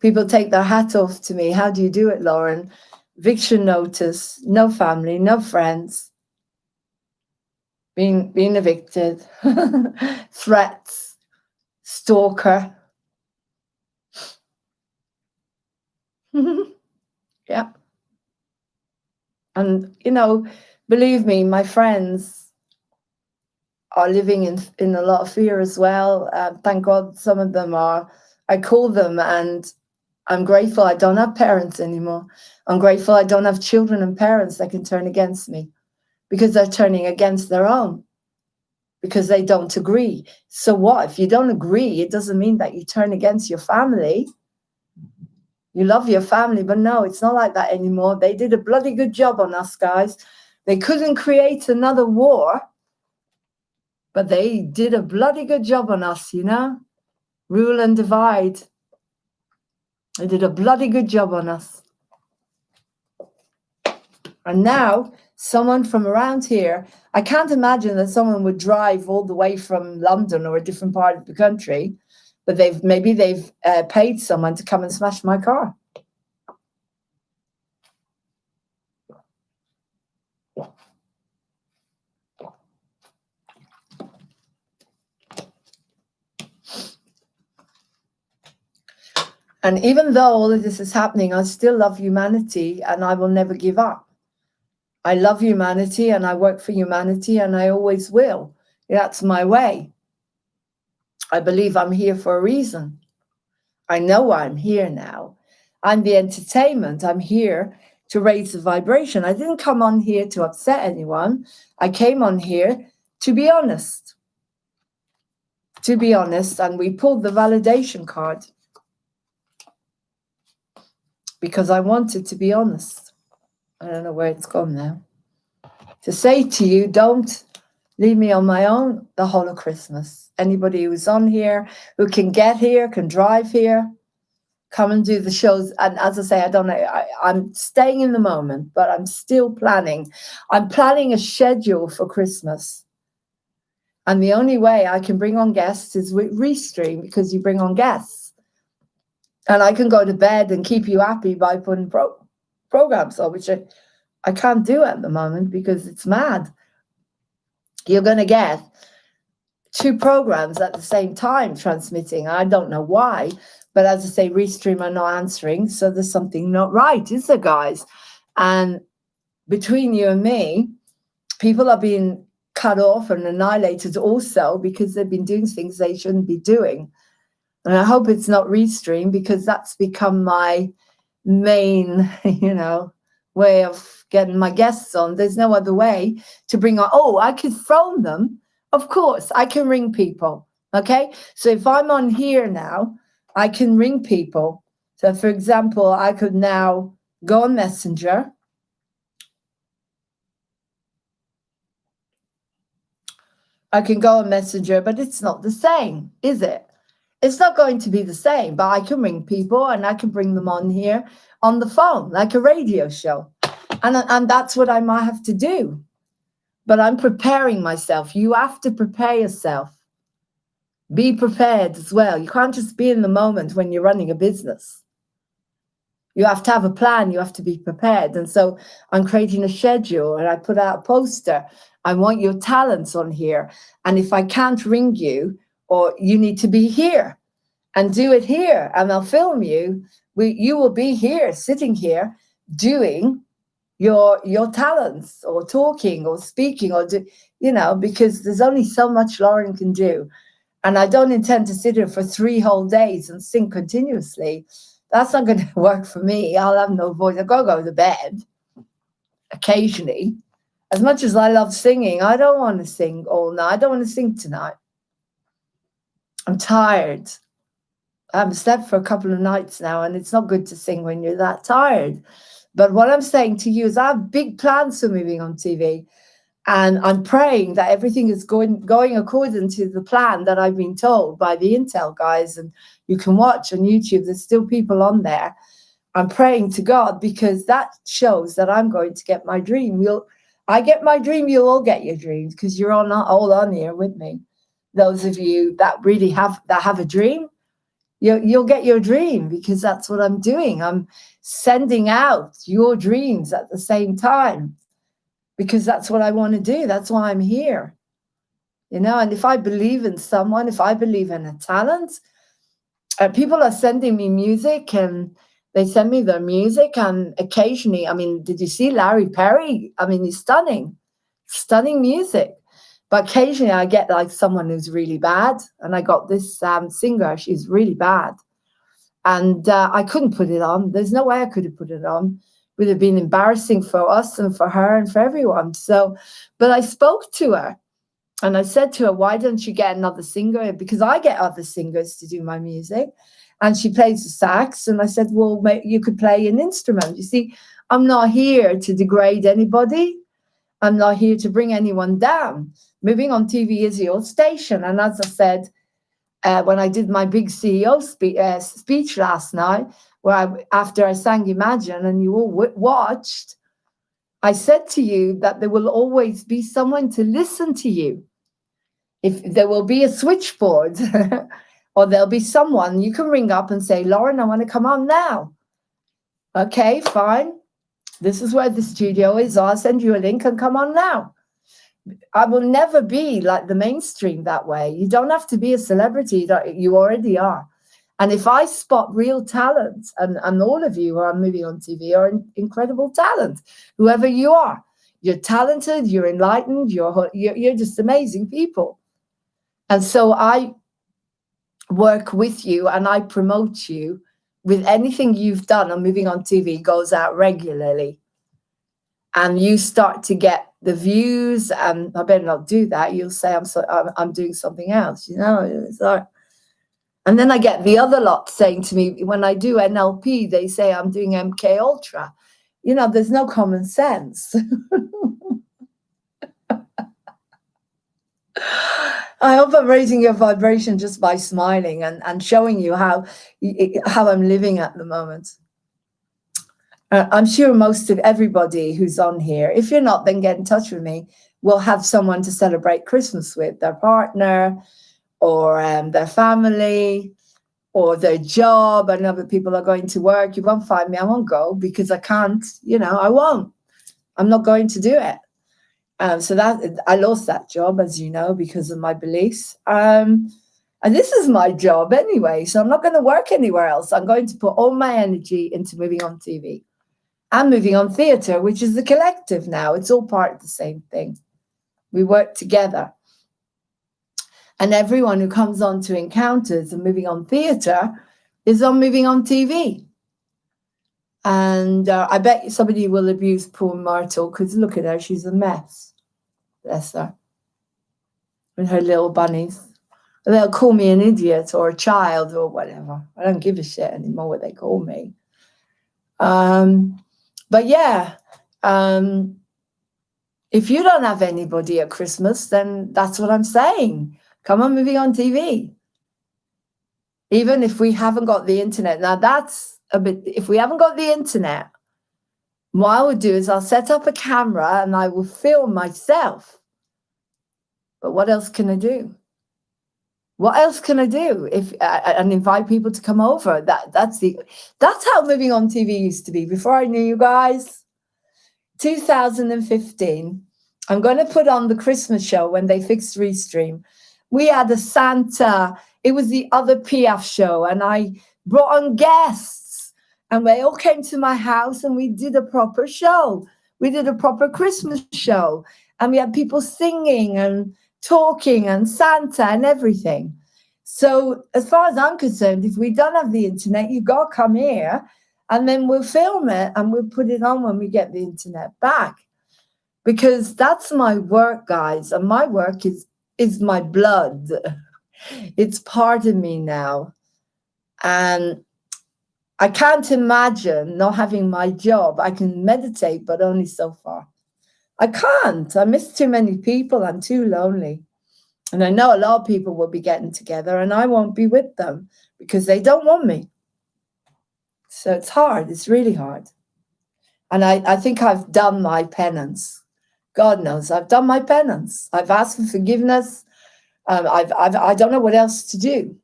A: people take their hat off to me. How do you do it, Laurene? Eviction notice, no family, no friends. Being evicted, threats, stalker. Yeah. And, believe me, my friends are living in a lot of fear as well. Thank God some of them are. I call them, and I'm grateful I don't have parents anymore. I'm grateful I don't have children and parents that can turn against me, because they're turning against their own, because they don't agree. So what? If you don't agree, it doesn't mean that you turn against your family. You love your family, but no, it's not like that anymore. They did a bloody good job on us, guys. They couldn't create another war, but they did a bloody good job on us, Rule and divide. They did a bloody good job on us. And now, someone from around here, I can't imagine that someone would drive all the way from London or a different part of the country but maybe they've paid someone to come and smash my car. And even though all of this is happening, I still love humanity, and I will never give up. I love humanity, and I work for humanity, and I always will. That's my way. I believe I'm here for a reason. I know why I'm here now. I'm the entertainment. I'm here to raise the vibration. I didn't come on here to upset anyone. I came on here to be honest. To be honest, and we pulled the validation card because I wanted to be honest. I don't know where it's gone now. To say to you, don't leave me on my own the whole of Christmas. Anybody who's on here, who can get here, can drive here, come and do the shows. And as I say, I don't know, I'm staying in the moment, but I'm still planning. I'm planning a schedule for Christmas. And the only way I can bring on guests is with Restream, because you bring on guests. And I can go to bed and keep you happy by putting programs on, which I can't do at the moment because it's mad. You're going to get 2 programs at the same time transmitting. I don't know why, but as I say, Restream are not answering, so there's something not right, is there, guys? And between you and me, people are being cut off and annihilated also because they've been doing things they shouldn't be doing. And I hope it's not Restream, because that's become my main, way of getting my guests on. There's no other way to bring on. Oh, I could phone them. Of course, I can ring people. Okay. So if I'm on here now, I can ring people. So for example, I could now go on Messenger. I can go on Messenger, but it's not the same, is it? It's not going to be the same, but I can ring people and I can bring them on here on the phone, like a radio show. And that's what I might have to do. But I'm preparing myself. You have to prepare yourself. Be prepared as well. You can't just be in the moment when you're running a business. You have to have a plan. You have to be prepared. And so I'm creating a schedule, and I put out a poster. I want your talents on here. And if I can't ring you, or you need to be here and do it here, and I'll film you. You will be here, sitting here, doing your talents, or talking or speaking, or because there's only so much Laurene can do. And I don't intend to sit here for 3 whole days and sing continuously. That's not going to work for me. I'll have no voice. I've got to go to bed occasionally. As much as I love singing, I don't want to sing all night. I don't want to sing tonight. I'm tired. I haven't slept for a couple of nights now, and it's not good to sing when you're that tired. But what I'm saying to you is I have big plans for moving on TV, and I'm praying that everything is going according to the plan that I've been told by the Intel guys. And you can watch on YouTube. There's still people on there. I'm praying to God, because that shows that I'm going to get my dream. I get my dream, you'll all get your dreams, because you're all on here with me. Those of you that really have a dream, you'll get your dream, because that's what I'm doing. I'm sending out your dreams at the same time, because that's what I want to do. That's why I'm here. And if I believe in someone, if I believe in a talent, people are sending me music, and they send me their music. And occasionally, did you see Larry Perry? He's stunning music. But occasionally I get like someone who's really bad. And I got this singer, she's really bad. And I couldn't put it on. There's no way I could have put it on. It would have been embarrassing for us and for her and for everyone. So, but I spoke to her, and I said to her, why don't you get another singer? Because I get other singers to do my music. And she plays the sax. And I said, well, you could play an instrument. You see, I'm not here to degrade anybody. I'm not here to bring anyone down. Moving on TV is your station. And as I said, when I did my big CEO speech last night, after I sang Imagine and you all watched, I said to you that there will always be someone to listen to you. If there will be a switchboard Or there'll be someone you can ring up and say, Lauren, I want to come on now. Okay, fine. This is where the studio is. I'll send you a link and come on now. I will never be like the mainstream that way. You don't have to be a celebrity. You already are. And if I spot real talent, and all of you who are moving on TV are incredible talent, whoever you are, you're talented, you're enlightened, you're just amazing people. And so I work with you and I promote you with anything you've done on Moving on TV goes out regularly. And you start to get the views, and I better not do that. You'll say I'm doing something else, you know. It's like, and then I get the other lot saying to me, when I do NLP, they say I'm doing MK Ultra. You know, there's no common sense. I hope I'm raising your vibration just by smiling and showing you how I'm living at the moment. I'm sure most of everybody who's on here, if you're not, then get in touch with me. We'll have someone to celebrate Christmas with, their partner or their family or their job. I know that people are going to work. You won't find me. I won't go because I can't, you know, I won't. I'm not going to do it. So that I lost that job, as you know, because of my beliefs. And this is my job anyway, so I'm not going to work anywhere else. I'm going to put all my energy into Moving on TV. I'm Moving on Theatre, which is the collective now. It's all part of the same thing. We work together. And everyone who comes on to Encounters and Moving on Theatre is on Moving on TV. And I bet somebody will abuse poor Myrtle because look at her, she's a mess. Bless her. With her little bunnies. They'll call me an idiot or a child or whatever. I don't give a shit anymore what they call me. But yeah, if you don't have anybody at Christmas, then that's what I'm saying. Come on, Moving on TV. Even if we haven't got the internet. Now that's a bit, if we haven't got the internet, what I would do is I'll set up a camera and I will film myself. But what else can I do? What else can I do and invite people to come over? That's how Moving on TV used to be before I knew you guys. 2015. I'm going to put on the Christmas show when they fixed Restream. We had a Santa. It was the other PF show, and I brought on guests, and they all came to my house, and we did a proper show. We did a proper Christmas show, and we had people singing and talking and Santa and everything. So as far as I'm concerned, if we don't have the internet, you've got to come here and then we'll film it and we'll put it on when we get the internet back. Because that's my work, guys. And my work is my blood. It's part of me now. And I can't imagine not having my job. I can meditate, but only so far. I can't. I miss too many people. I'm too lonely. And I know a lot of people will be getting together and I won't be with them because they don't want me. So it's hard. It's really hard. And I think I've done my penance. God knows I've done my penance. I've asked for forgiveness. I don't know what else to do.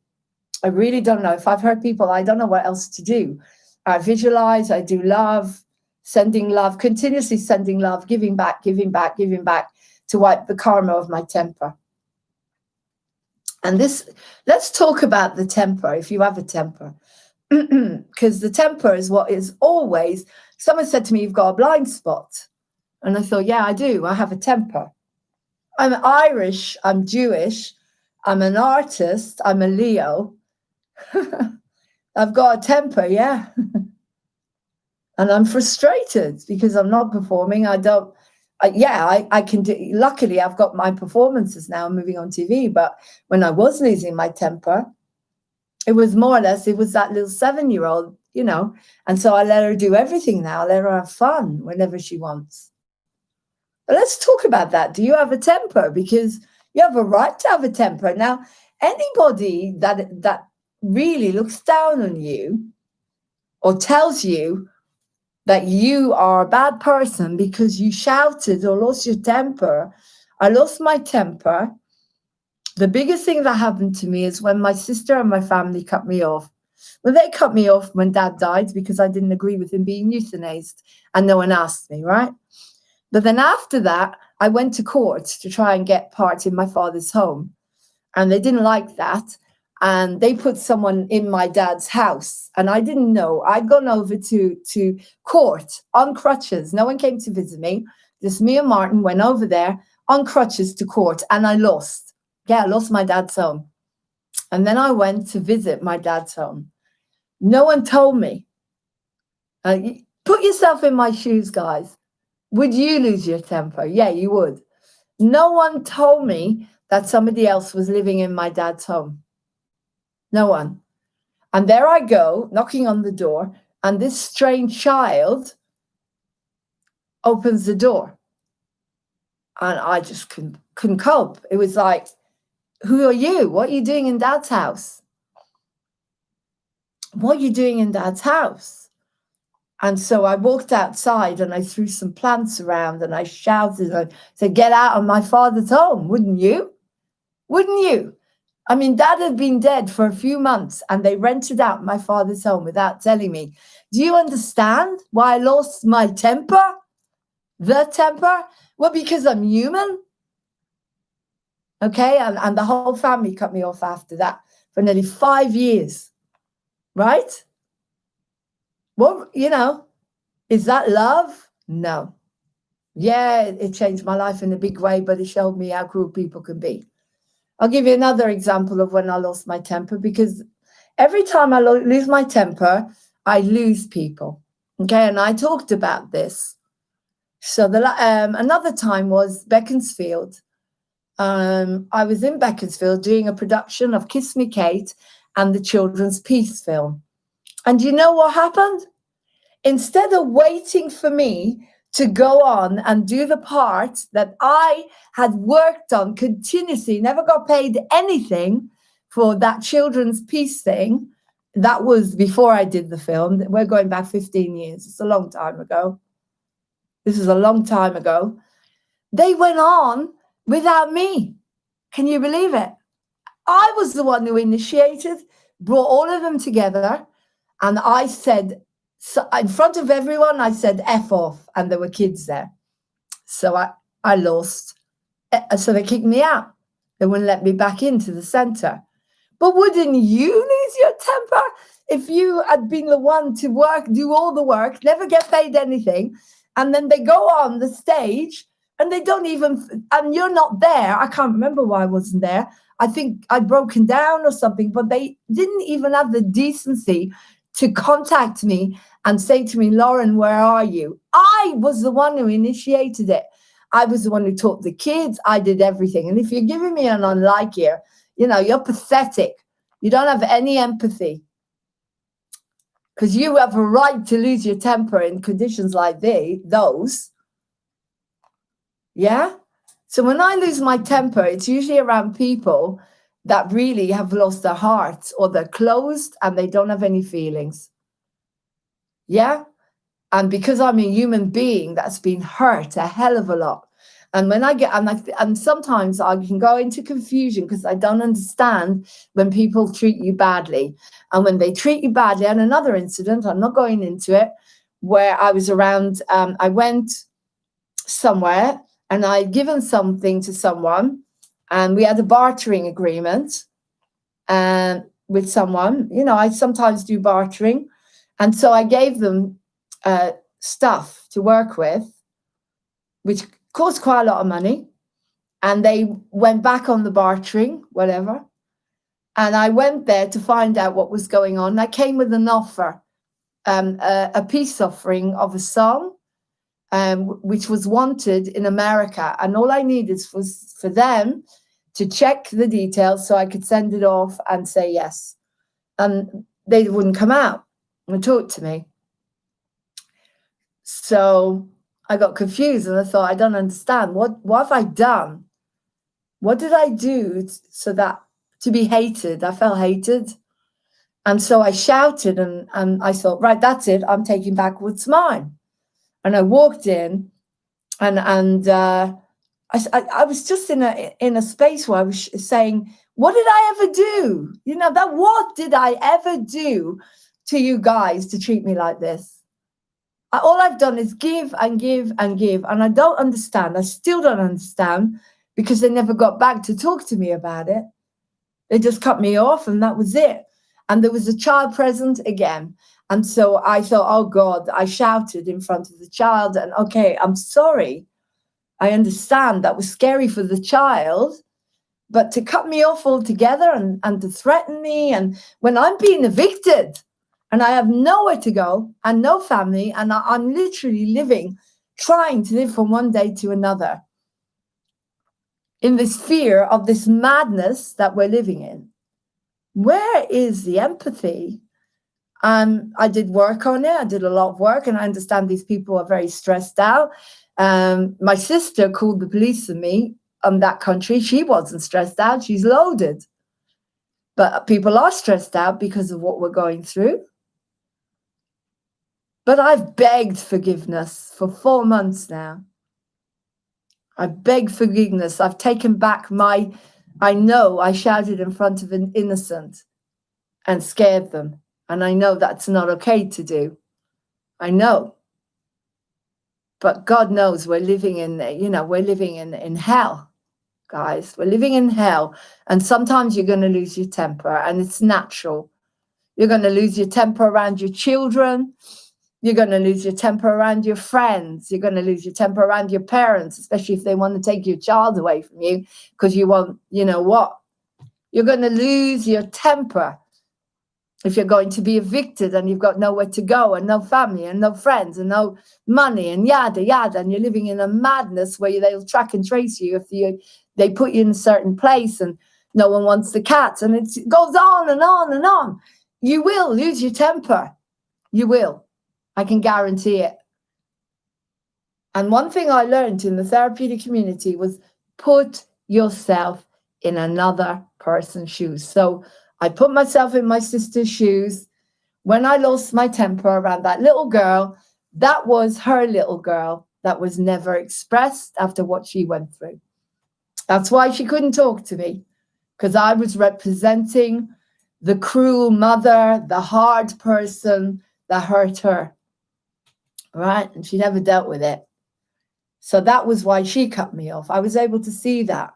A: I really don't know. If I've hurt people, I don't know what else to do. I visualize, I do love, sending love, continuously sending love, giving back, giving back, giving back to wipe the karma of my temper. And this, let's talk about the temper, if you have a temper. Because the temper is what is always, someone said to me, you've got a blind spot. And I thought, yeah, I do. I have a temper. I'm Irish, I'm Jewish, I'm an artist, I'm a Leo. I've got a temper, yeah. And I'm frustrated because I'm not performing. I can do, luckily I've got my performances now Moving on TV, but when I was losing my temper, it was more or less, it was that little 7-year-old, you know, and so I let her do everything now. I let her have fun whenever she wants. But let's talk about that. Do you have a temper? Because you have a right to have a temper. Now, anybody that really looks down on you or tells you that you are a bad person because you shouted or lost your temper. I lost my temper The biggest thing that happened to me is when my sister and my family cut me off. Well, they cut me off when Dad died because I didn't agree with him being euthanized, and no one asked me, right? But then after that, I went to court to try and get part in my father's home, and they didn't like that. And they put someone in my dad's house, and I didn't know. I'd gone over to court on crutches. No one came to visit me. Just me and Martin went over there on crutches to court, and I lost. Yeah, I lost my dad's home. And then I went to visit my dad's home. No one told me. Put yourself in my shoes, guys. Would you lose your temper? Yeah, you would. No one told me that somebody else was living in my dad's home. No one. And there I go, knocking on the door, and this strange child opens the door. And I just couldn't cope. It was like, who are you? What are you doing in Dad's house? What are you doing in Dad's house? And so I walked outside and I threw some plants around and I shouted and said, get out of my father's home, wouldn't you? Wouldn't you? I mean, Dad had been dead for a few months and they rented out my father's home without telling me. Do you understand why I lost my temper? The temper? Well, because I'm human. Okay, and the whole family cut me off after that for nearly 5 years, right? Well, you know, is that love? No. Yeah, it changed my life in a big way, but it showed me how cruel people can be. I'll give you another example of when I lost my temper, because every time I lose my temper, I lose people. Okay, and I talked about this. So another time was Beaconsfield. I was in Beaconsfield doing a production of Kiss Me Kate and the children's peace film. And you know what happened? Instead of waiting for me to go on and do the part that I had worked on continuously, never got paid anything for that children's peace thing. That was before I did the film. We're going back 15 years. It's a long time ago. This is a long time ago. They went on without me. Can you believe it? I was the one who initiated, brought all of them together, and I said, so in front of everyone, I said F off, and there were kids there. So I lost. So they kicked me out. They wouldn't let me back into the centre. But wouldn't you lose your temper if you had been the one to do all the work, never get paid anything, and then they go on the stage and they don't even, and you're not there. I can't remember why I wasn't there. I think I'd broken down or something, but they didn't even have the decency to contact me and say to me, Lauren, where are you? I was the one who initiated it. I was the one who taught the kids. I did everything. And if you're giving me an unlike here, you know, you're pathetic. You don't have any empathy. Because you have a right to lose your temper in conditions like those. Yeah? So when I lose my temper, it's usually around people that really have lost their hearts, or they're closed and they don't have any feelings. Yeah? And because I'm a human being that's been hurt a hell of a lot. And when I get, and sometimes I can go into confusion because I don't understand when people treat you badly. And when they treat you badly, and another incident, I'm not going into it, where I was around, I went somewhere and I'd given something to someone and we had a bartering agreement with someone. You know, I sometimes do bartering. And so I gave them stuff to work with, which cost quite a lot of money. And they went back on the bartering, whatever. And I went there to find out what was going on. I came with an offer, a peace offering of a song, which was wanted in America. And all I needed was for them to check the details so I could send it off and say yes. And they wouldn't come out and talk to me. So I got confused and I thought, I don't understand. What have I done? What did I do so that to be hated? I felt hated. And so I shouted and I thought, right, that's it. I'm taking back what's mine. And I walked in and I was just in a space where I was saying, what did I ever do? What did I ever do to you guys to treat me like this? All I've done is give and give and give. And I don't understand. I still don't understand, because they never got back to talk to me about it. They just cut me off, and that was it. And there was a child present again. And so I thought, oh God, I shouted in front of the child, and okay, I'm sorry. I understand that was scary for the child, but to cut me off altogether and to threaten me, and when I'm being evicted and I have nowhere to go and no family, and I'm literally trying to live from one day to another in this fear of this madness that we're living in. Where is the empathy? I did work on it. I did a lot of work, and I understand these people are very stressed out. My sister called the police on me on that country. She wasn't stressed out. She's loaded. But people are stressed out because of what we're going through. But I've begged forgiveness for 4 months now. I begged forgiveness. I've taken back I know I shouted in front of an innocent and scared them. And I know that's not okay to do. I know. But God knows we're living in hell, guys. We're living in hell. And sometimes you're going to lose your temper, and it's natural. You're going to lose your temper around your children. You're going to lose your temper around your friends. You're going to lose your temper around your parents, especially if they want to take your child away from you because you want, you know what? You're going to lose your temper if you're going to be evicted and you've got nowhere to go and no family and no friends and no money and yada, yada, and you're living in a madness where they'll track and trace you if they put you in a certain place and no one wants the cats, and it goes on and on and on. You will lose your temper. You will. I can guarantee it. And one thing I learned in the therapeutic community was put yourself in another person's shoes. So I put myself in my sister's shoes. When I lost my temper around that little girl, that was her little girl that was never expressed after what she went through. That's why she couldn't talk to me, because I was representing the cruel mother, the hard person that hurt her, right? And she never dealt with it. So that was why she cut me off. I was able to see that.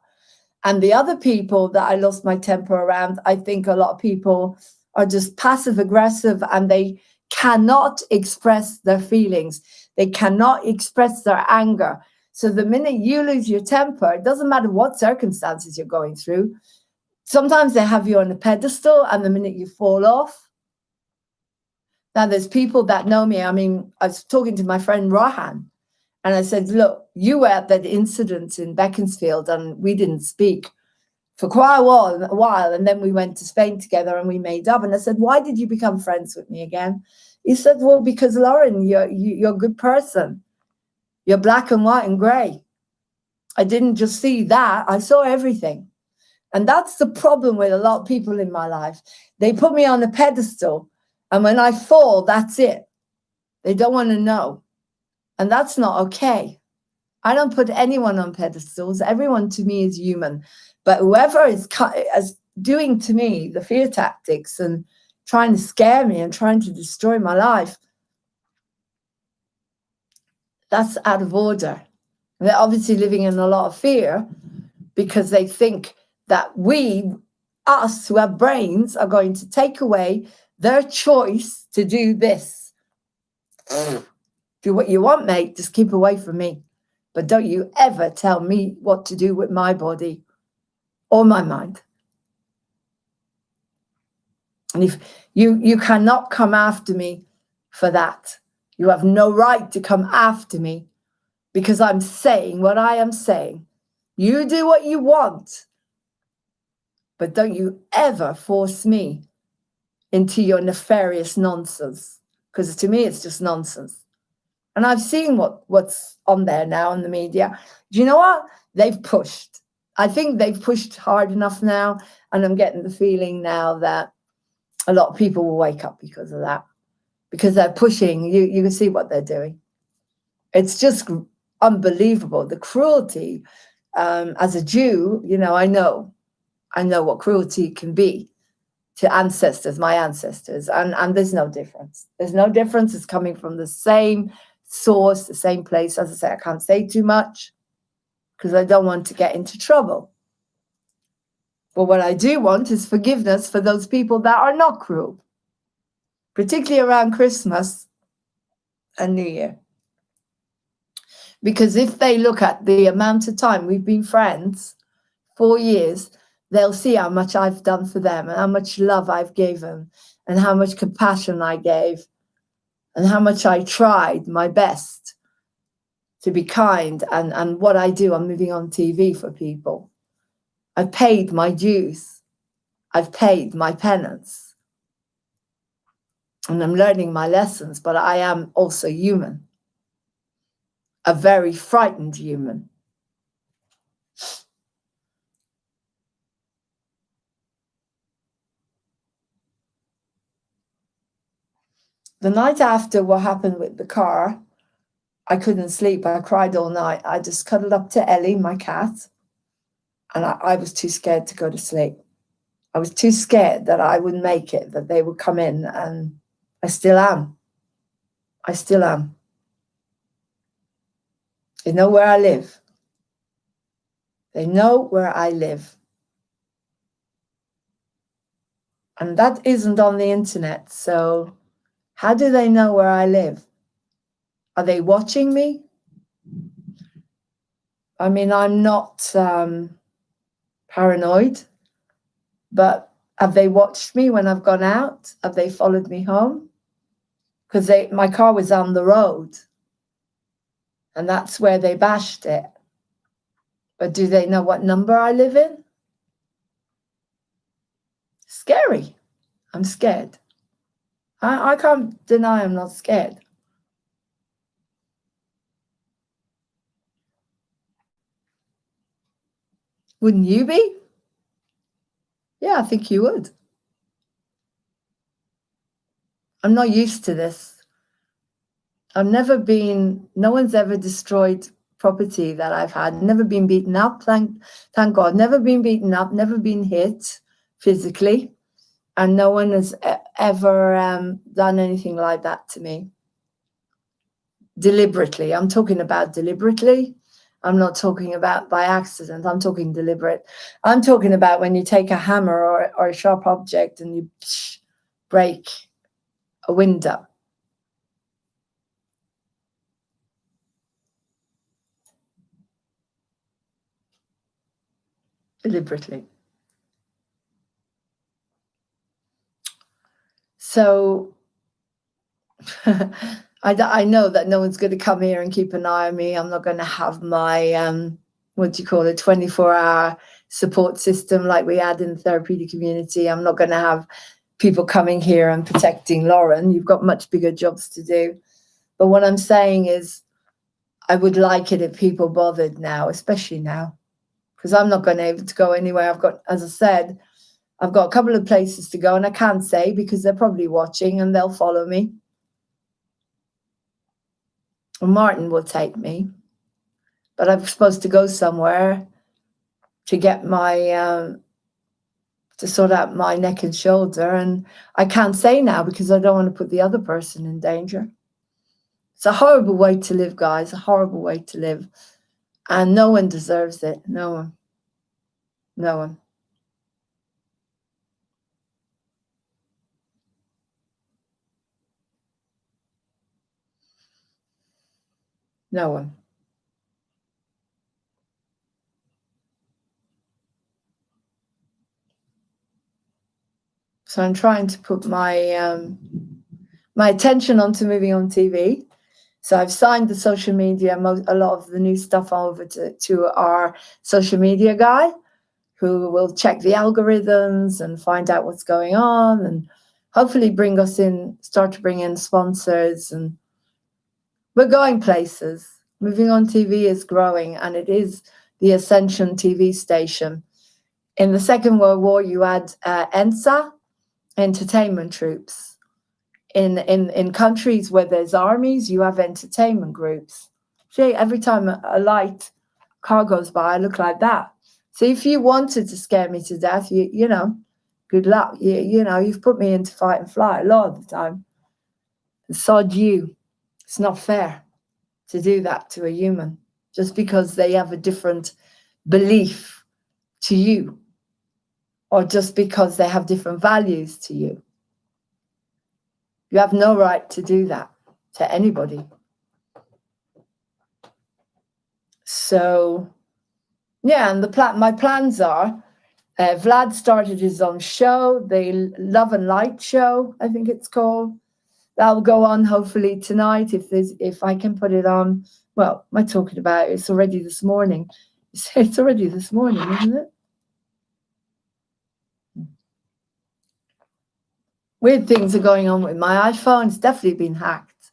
A: And the other people that I lost my temper around, I think a lot of people are just passive aggressive, and they cannot express their feelings. They cannot express their anger. So the minute you lose your temper, it doesn't matter what circumstances you're going through. Sometimes they have you on a pedestal, and the minute you fall off. Now, there's people that know me. I mean, I was talking to my friend Rohan, and I said, look, you were at that incident in Beaconsfield, and we didn't speak for quite a while. And then we went to Spain together and we made up. And I said, why did you become friends with me again? He said, well, because Laurene, you're a good person. You're black and white and gray. I didn't just see that. I saw everything. And that's the problem with a lot of people in my life. They put me on a pedestal, and when I fall, that's it. They don't want to know. And that's not okay. I don't put anyone on pedestals. Everyone to me is human. But whoever is doing to me the fear tactics and trying to scare me and trying to destroy my life, that's out of order. And they're obviously living in a lot of fear because they think that us who have brains, are going to take away their choice to do this. Do what you want, mate. Just keep away from me. But don't you ever tell me what to do with my body or my mind. And if you cannot come after me for that. You have no right to come after me because I'm saying what I am saying. You do what you want. But don't you ever force me into your nefarious nonsense. Because to me, it's just nonsense. And I've seen what's on there now in the media. Do you know what? They've pushed. I think they've pushed hard enough now. And I'm getting the feeling now that a lot of people will wake up because of that. Because they're pushing. You can see what they're doing. It's just unbelievable. The cruelty as a Jew, I know what cruelty can be to my ancestors, and there's no difference. There's no difference. It's coming from the same source, the same place. As I say, I can't say too much because I don't want to get into trouble. But what I do want is forgiveness for those people that are not cruel, particularly around Christmas and New Year. Because if they look at the amount of time we've been friends, 4 years, they'll see how much I've done for them and how much love I've given and how much compassion I gave and how much I tried my best to be kind. And what I do, I'm moving on TV for people. I've paid my dues. I've paid my penance. And I'm learning my lessons, but I am also human. A very frightened human. The night after what happened with the car, I couldn't sleep. I cried all night. I just cuddled up to Ellie, my cat, and I was too scared to go to sleep. I was too scared that I would make it, that they would come in, and I still am. I still am. They know where I live. They know where I live. And that isn't on the internet, so how do they know where I live? Are they watching me? I mean, I'm not paranoid, but have they watched me when I've gone out? Have they followed me home? Because my car was on the road, and that's where they bashed it. But do they know what number I live in? Scary. I'm scared. I can't deny I'm not scared. Wouldn't you be? Yeah, I think you would. I'm not used to this. No one's ever destroyed property that I've had. Never been beaten up, thank God. Never been beaten up, never been hit physically. And no one has ever done anything like that to me. Deliberately. I'm talking about deliberately. I'm not talking about by accident. I'm talking deliberate. I'm talking about when you take a hammer or a sharp object and you break a window. Deliberately. So I know that no one's going to come here and keep an eye on me. I'm not going to have my, 24-hour support system like we had in the therapeutic community. I'm not going to have people coming here and protecting Laurene. You've got much bigger jobs to do. But what I'm saying is I would like it if people bothered now, especially now, because I'm not going to be able to go anywhere. As I said, I've got a couple of places to go, and I can't say because they're probably watching and they'll follow me. Martin will take me, but I'm supposed to go somewhere to get my to sort out my neck and shoulder, and I can't say now because I don't want to put the other person in danger. It's a horrible way to live, guys, a horrible way to live, and no one deserves it. No one. No one. No one. So I'm trying to put my my attention onto moving on TV. So I've signed the social media, a lot of the new stuff over to our social media guy, who will check the algorithms and find out what's going on and hopefully start to bring in sponsors. And we're going places. Moving on TV is growing, and it is the Ascension TV station. In the Second World War, you had ENSA, entertainment troops. In countries where there's armies, you have entertainment groups. See, every time a light car goes by, I look like that. So if you wanted to scare me to death, you know, good luck. You know, you've put me into fight and flight a lot of the time. Sod you. It's not fair to do that to a human just because they have a different belief to you, or just because they have different values to you. You have no right to do that to anybody. So, yeah, and my plans are, Vlad started his own show, the Love and Light show, I think it's called. That'll go on hopefully tonight if I can put it on. Well, am I talking about it? It's already this morning. It's already this morning, isn't it? Weird things are going on with my iPhone. It's definitely been hacked.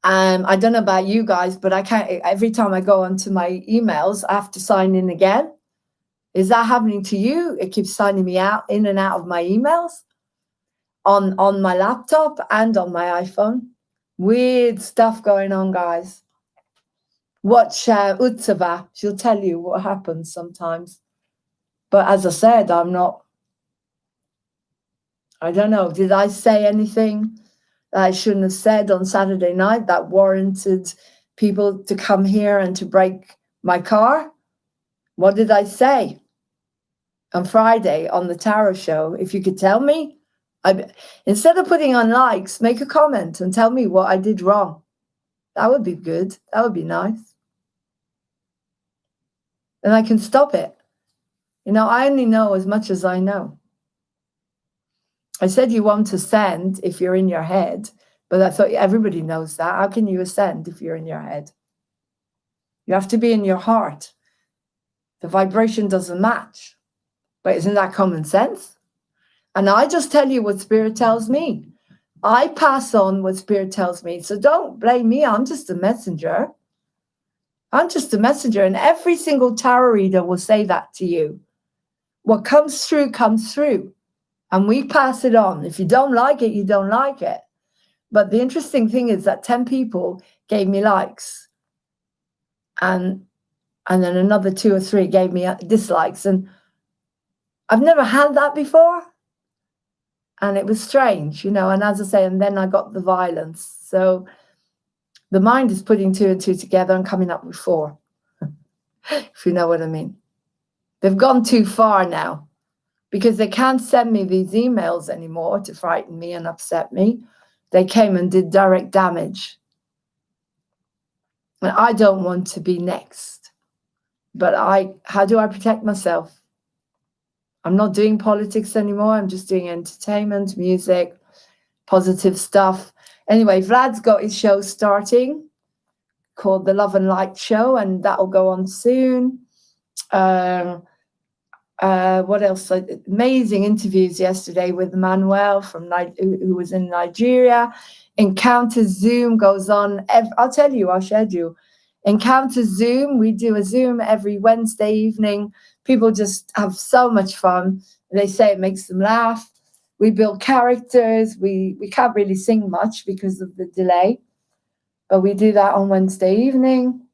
A: I don't know about you guys, but I can't. Every time I go onto my emails, I have to sign in again. Is that happening to you? It keeps signing me in and out of my emails on my laptop and on my iPhone. Weird stuff going on, guys. Watch Utsava. She'll tell you what happens sometimes. But as I said, I don't know. Did I say anything that I shouldn't have said on Saturday night that warranted people to come here and to break my car? What did I say on Friday on the tarot show? If you could tell me, instead of putting on likes, make a comment and tell me what I did wrong. That would be good. That would be nice. And I can stop it. You know, I only know as much as I know. I said you want to ascend if you're in your head, but I thought everybody knows that. How can you ascend if you're in your head? You have to be in your heart. The vibration doesn't match. But isn't that common sense? And I just tell you what Spirit tells me. I pass on what Spirit tells me. So don't blame me. I'm just a messenger. I'm just a messenger. And every single tarot reader will say that to you. What comes through comes through. And we pass it on. If you don't like it, you don't like it. But the interesting thing is that 10 people gave me likes. And then another 2 or 3 gave me dislikes. And I've never had that before. And it was strange, you know. And as I say, and then I got the violence. So the mind is putting 2 and 2 together and coming up with 4. If you know what I mean. They've gone too far now. Because they can't send me these emails anymore to frighten me and upset me. They came and did direct damage. And I don't want to be next. But how do I protect myself? I'm not doing politics anymore. I'm just doing entertainment, music, positive stuff. Anyway, Vlad's got his show starting called The Love and Light Show, and that'll go on soon. What else? Amazing interviews yesterday with Manuel who was in Nigeria. Encounter Zoom goes on. I'll tell you, I'll schedule. Encounter Zoom. We do a Zoom every Wednesday evening. People just have so much fun. They say it makes them laugh. We build characters. We can't really sing much because of the delay, but we do that on Wednesday evening.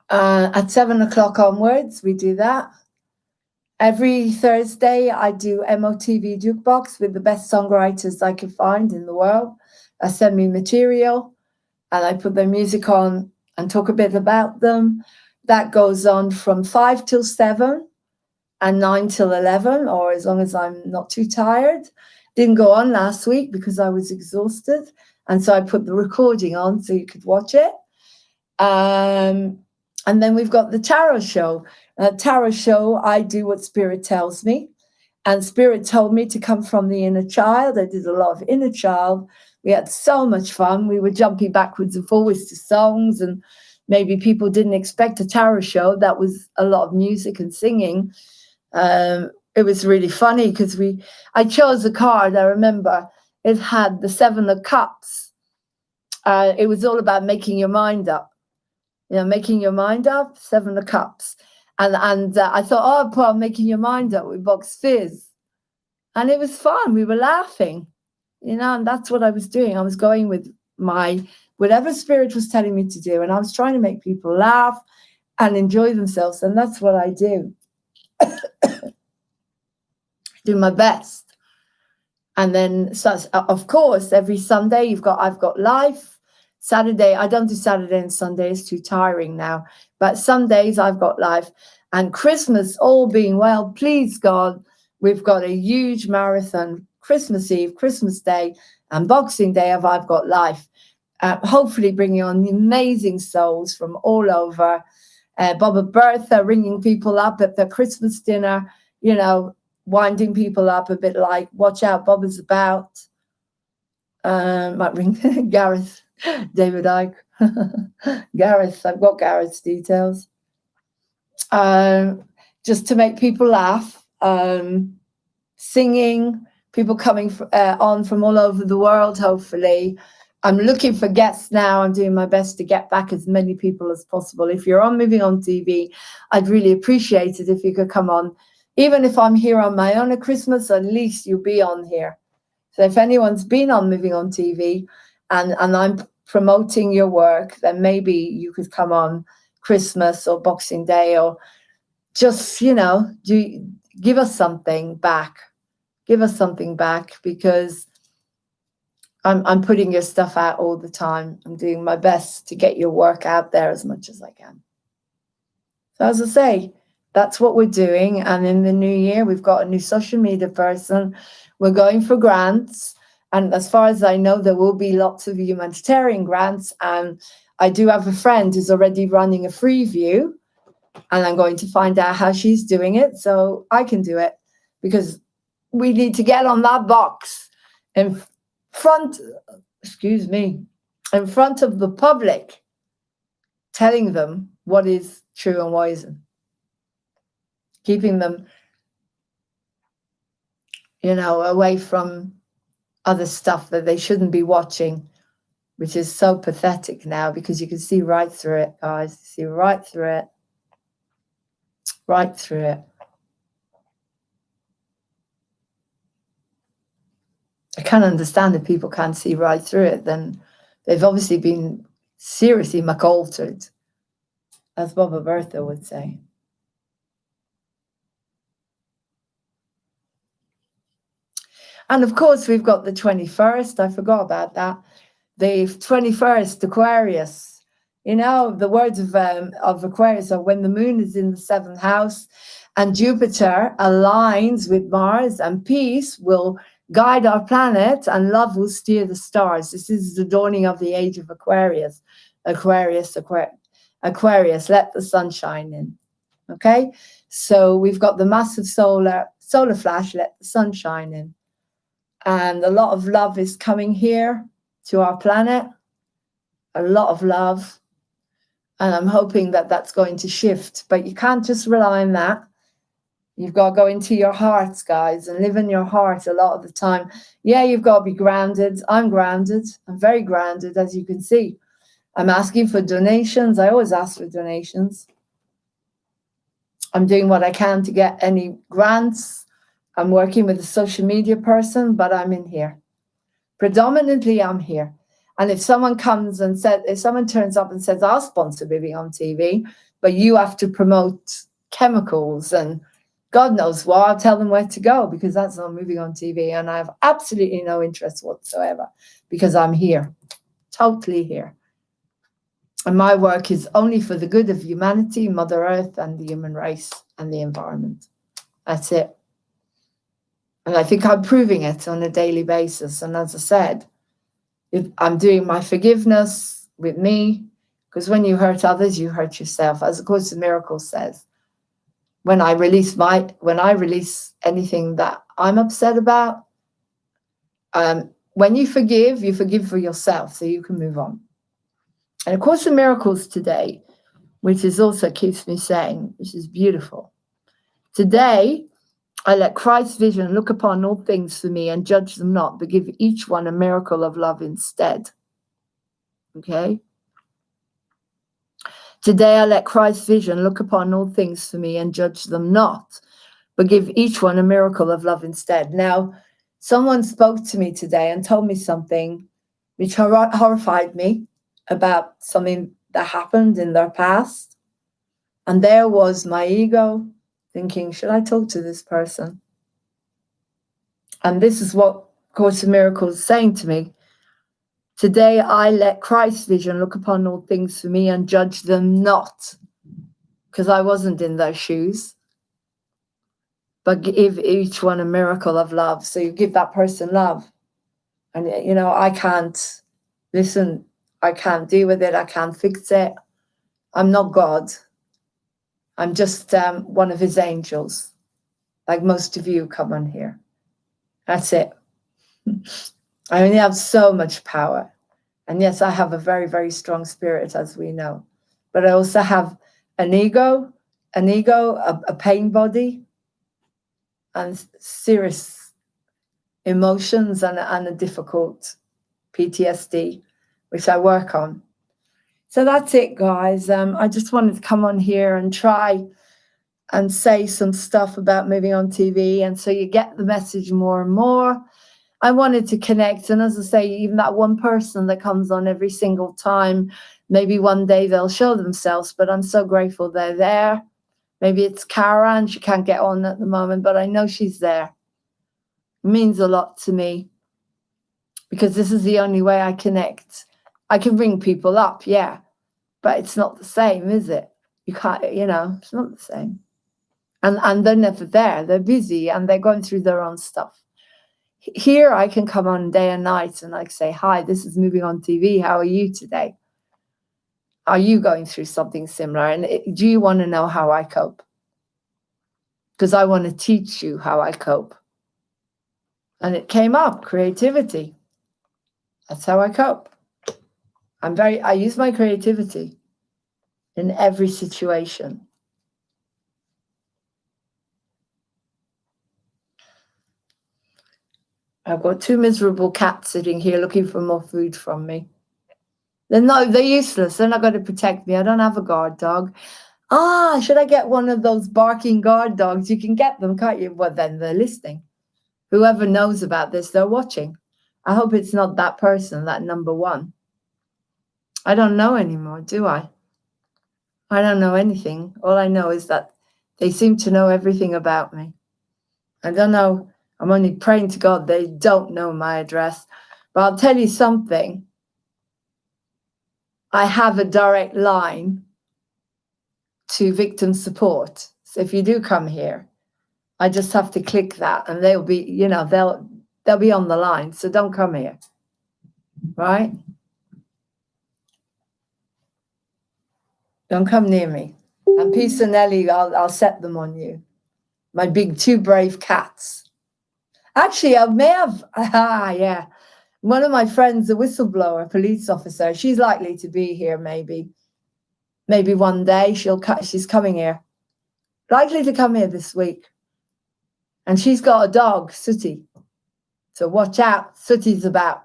A: At 7 o'clock onwards, we do that. Every Thursday, I do MOTV Jukebox with the best songwriters I can find in the world. They send me material, and I put their music on and talk a bit about them. That goes on from 5 till 7 and 9 till 11, or as long as I'm not too tired. Didn't go on last week because I was exhausted, and so I put the recording on so you could watch it. And then we've got the tarot show. Tarot show, I do what Spirit tells me. And Spirit told me to come from the inner child. I did a lot of inner child. We had so much fun. We were jumping backwards and forwards to songs. And maybe people didn't expect a tarot show. That was a lot of music and singing. It was really funny because I chose a card. I remember it had the 7 of Cups. It was all about making your mind up. You know, making your mind up, 7 of Cups. And I thought, Paul, making your mind up with Box Fizz. And it was fun. We were laughing, you know, and that's what I was doing. I was going with my whatever Spirit was telling me to do. And I was trying to make people laugh and enjoy themselves. And that's what I do. Do my best. And then, so, of course, every Sunday I've got live. Saturday, I don't do Saturday and Sunday, it's too tiring now. But Sundays I've got live. And Christmas, all being well, please God, we've got a huge marathon, Christmas Eve, Christmas Day, and Boxing Day of I've got live. Hopefully bringing on amazing souls from all over. Bob and Bertha ringing people up at the Christmas dinner, you know, winding people up a bit like, watch out, Bob is about. Might ring Gareth, David Icke. Gareth, I've got Gareth's details. Just to make people laugh. Singing, people coming on from all over the world, hopefully. I'm looking for guests now. I'm doing my best to get back as many people as possible. If you're on Moving On TV, I'd really appreciate it if you could come on. Even if I'm here on my own at Christmas, at least you'll be on here. So if anyone's been on Moving On TV and I'm promoting your work, then maybe you could come on Christmas or Boxing Day, or just, you know, give us something back. Give us something back, because I'm putting your stuff out all the time. I'm doing my best to get your work out there as much as I can. So as I say, that's what we're doing. And in the new year, we've got a new social media person. We're going for grants. And as far as I know, there will be lots of humanitarian grants. And I do have a friend who's already running a free view. And I'm going to find out how she's doing it so I can do it. Because we need to get on that box in front of the public, telling them what is true and what isn't. Keeping them, you know, away from other stuff that they shouldn't be watching, which is so pathetic now, because you can see right through it, guys. See right through it. Right through it. I can't understand if people can't see right through it, then they've obviously been seriously muck-altered, as Bob Bertha would say. And of course, we've got the 21st. I forgot about that. The 21st, Aquarius. You know, the words of Aquarius are when the moon is in the 7th house and Jupiter aligns with Mars, and peace will guide our planet and love will steer the stars. This is the dawning of the age of Aquarius. Aquarius, let the sun shine in. Okay? So we've got the massive solar flash, let the sun shine in. And a lot of love is coming here to our planet. A lot of love. And I'm hoping that that's going to shift. But you can't just rely on that. You've got to go into your hearts, guys, and live in your heart a lot of the time. Yeah, you've got to be grounded. I'm grounded. I'm very grounded, as you can see. I'm asking for donations. I always ask for donations. I'm doing what I can to get any grants. I'm working with a social media person, but I'm in here. Predominantly, I'm here. And if someone comes and if someone turns up and says, I'll sponsor Moving On TV, but you have to promote chemicals and God knows what, I'll tell them where to go, because that's not Moving On TV. And I have absolutely no interest whatsoever, because I'm here, totally here. And my work is only for the good of humanity, Mother Earth, and the human race and the environment. That's it. And I think I'm proving it on a daily basis. And as I said, I'm doing my forgiveness with me, because when you hurt others, you hurt yourself. As A Course in Miracles says, when I release anything that I'm upset about, when you forgive for yourself, so you can move on. And A Course in Miracles today, which is also keeps me saying, this is beautiful. Today, I let Christ's vision look upon all things for me and judge them not, but give each one a miracle of love instead. Okay? Today I let Christ's vision look upon all things for me and judge them not, but give each one a miracle of love instead. Now, someone spoke to me today and told me something which horrified me. about something that happened in their past. And there was my ego thinking, should I talk to this person? And this is what Course in Miracles is saying to me. Today I let Christ's vision look upon all things for me and judge them not, because I wasn't in their shoes, but give each one a miracle of love. So you give that person love. And, you know, I can't listen. I can't deal with it. I can't fix it. I'm not God. I'm just one of his angels, like most of you come on here. That's it. I only have so much power. And yes, I have a very, very strong spirit, as we know. But I also have an ego, a pain body, and serious emotions and a difficult PTSD, which I work on. So that's it, guys. I just wanted to come on here and try and say some stuff about moving on TV. And so you get the message more and more. I wanted to connect. And as I say, even that one person that comes on every single time, maybe one day they'll show themselves, but I'm so grateful they're there. Maybe it's Cara and she can't get on at the moment, but I know she's there. It means a lot to me because this is the only way I connect. I can bring people up, yeah, but it's not the same, is it? You can't, you know, it's not the same. And they're never there. They're busy and they're going through their own stuff. Here I can come on day and night and like say, hi, this is Moving on TV. How are you today? Are you going through something similar? And do you want to know how I cope? Because I want to teach you how I cope. And it came up, creativity. That's how I cope. I use my creativity in every situation. I've got 2 miserable cats sitting here looking for more food from me. They're useless. They're not going to protect me. I don't have a guard dog. Should I get one of those barking guard dogs? You can get them, can't you? Well, then they're listening. Whoever knows about this, they're watching. I hope it's not that person, that number 1. I don't know anymore, do I? I don't know anything. All I know is that they seem to know everything about me. I don't know. I'm only praying to God they don't know my address. But I'll tell you something. I have a direct line to victim support. So if you do come here, I just have to click that and they'll be, you know, they'll be on the line. So don't come here. Right? Don't come near me. And Peace and Ellie, I'll set them on you. My big 2 brave cats. Actually, I may have, yeah. One of my friends, a whistleblower, police officer, she's likely to be here maybe. Maybe one day she's coming here. Likely to come here this week. And she's got a dog, Sooty. So watch out, Sooty's about.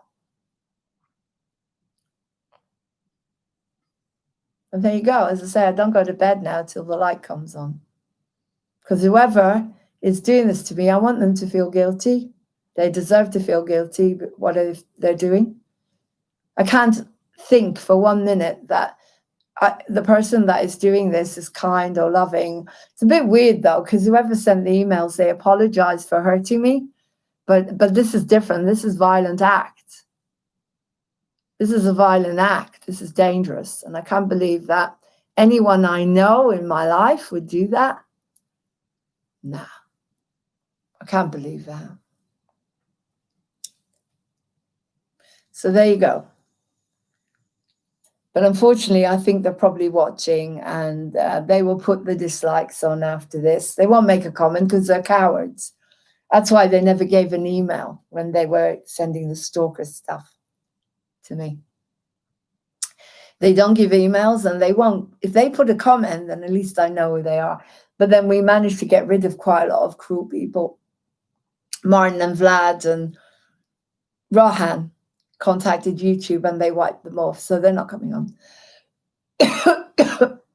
A: And there you go. As I say, I don't go to bed now till the light comes on. Because whoever is doing this to me, I want them to feel guilty. They deserve to feel guilty, but what they're doing. I can't think for 1 minute that the person that is doing this is kind or loving. It's a bit weird, though, because whoever sent the emails, they apologize for hurting me. But this is different. This is violent act. This is a violent act. This is dangerous. And I can't believe that anyone I know in my life would do that. Nah, I can't believe that. So there you go. But unfortunately, I think they're probably watching and they will put the dislikes on after this. They won't make a comment because they're cowards. That's why they never gave an email when they were sending the stalker stuff to me. They don't give emails and they won't. If they put a comment, then at least I know who they are. But then we managed to get rid of quite a lot of cruel people. Martin and Vlad and Rohan contacted YouTube and they wiped them off. So they're not coming on.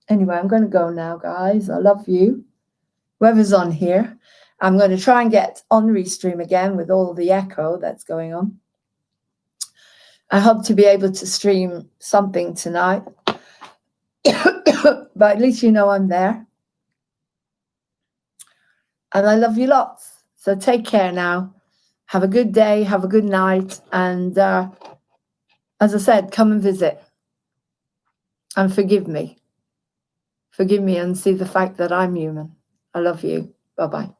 A: Anyway, I'm going to go now, guys. I love you. Whoever's on here. I'm going to try and get on Restream again with all the echo that's going on. I hope to be able to stream something tonight. But at least you know I'm there. And I love you lots. So take care now. Have a good day. Have a good night. And as I said, come and visit. And forgive me. Forgive me and see the fact that I'm human. I love you. Bye-bye.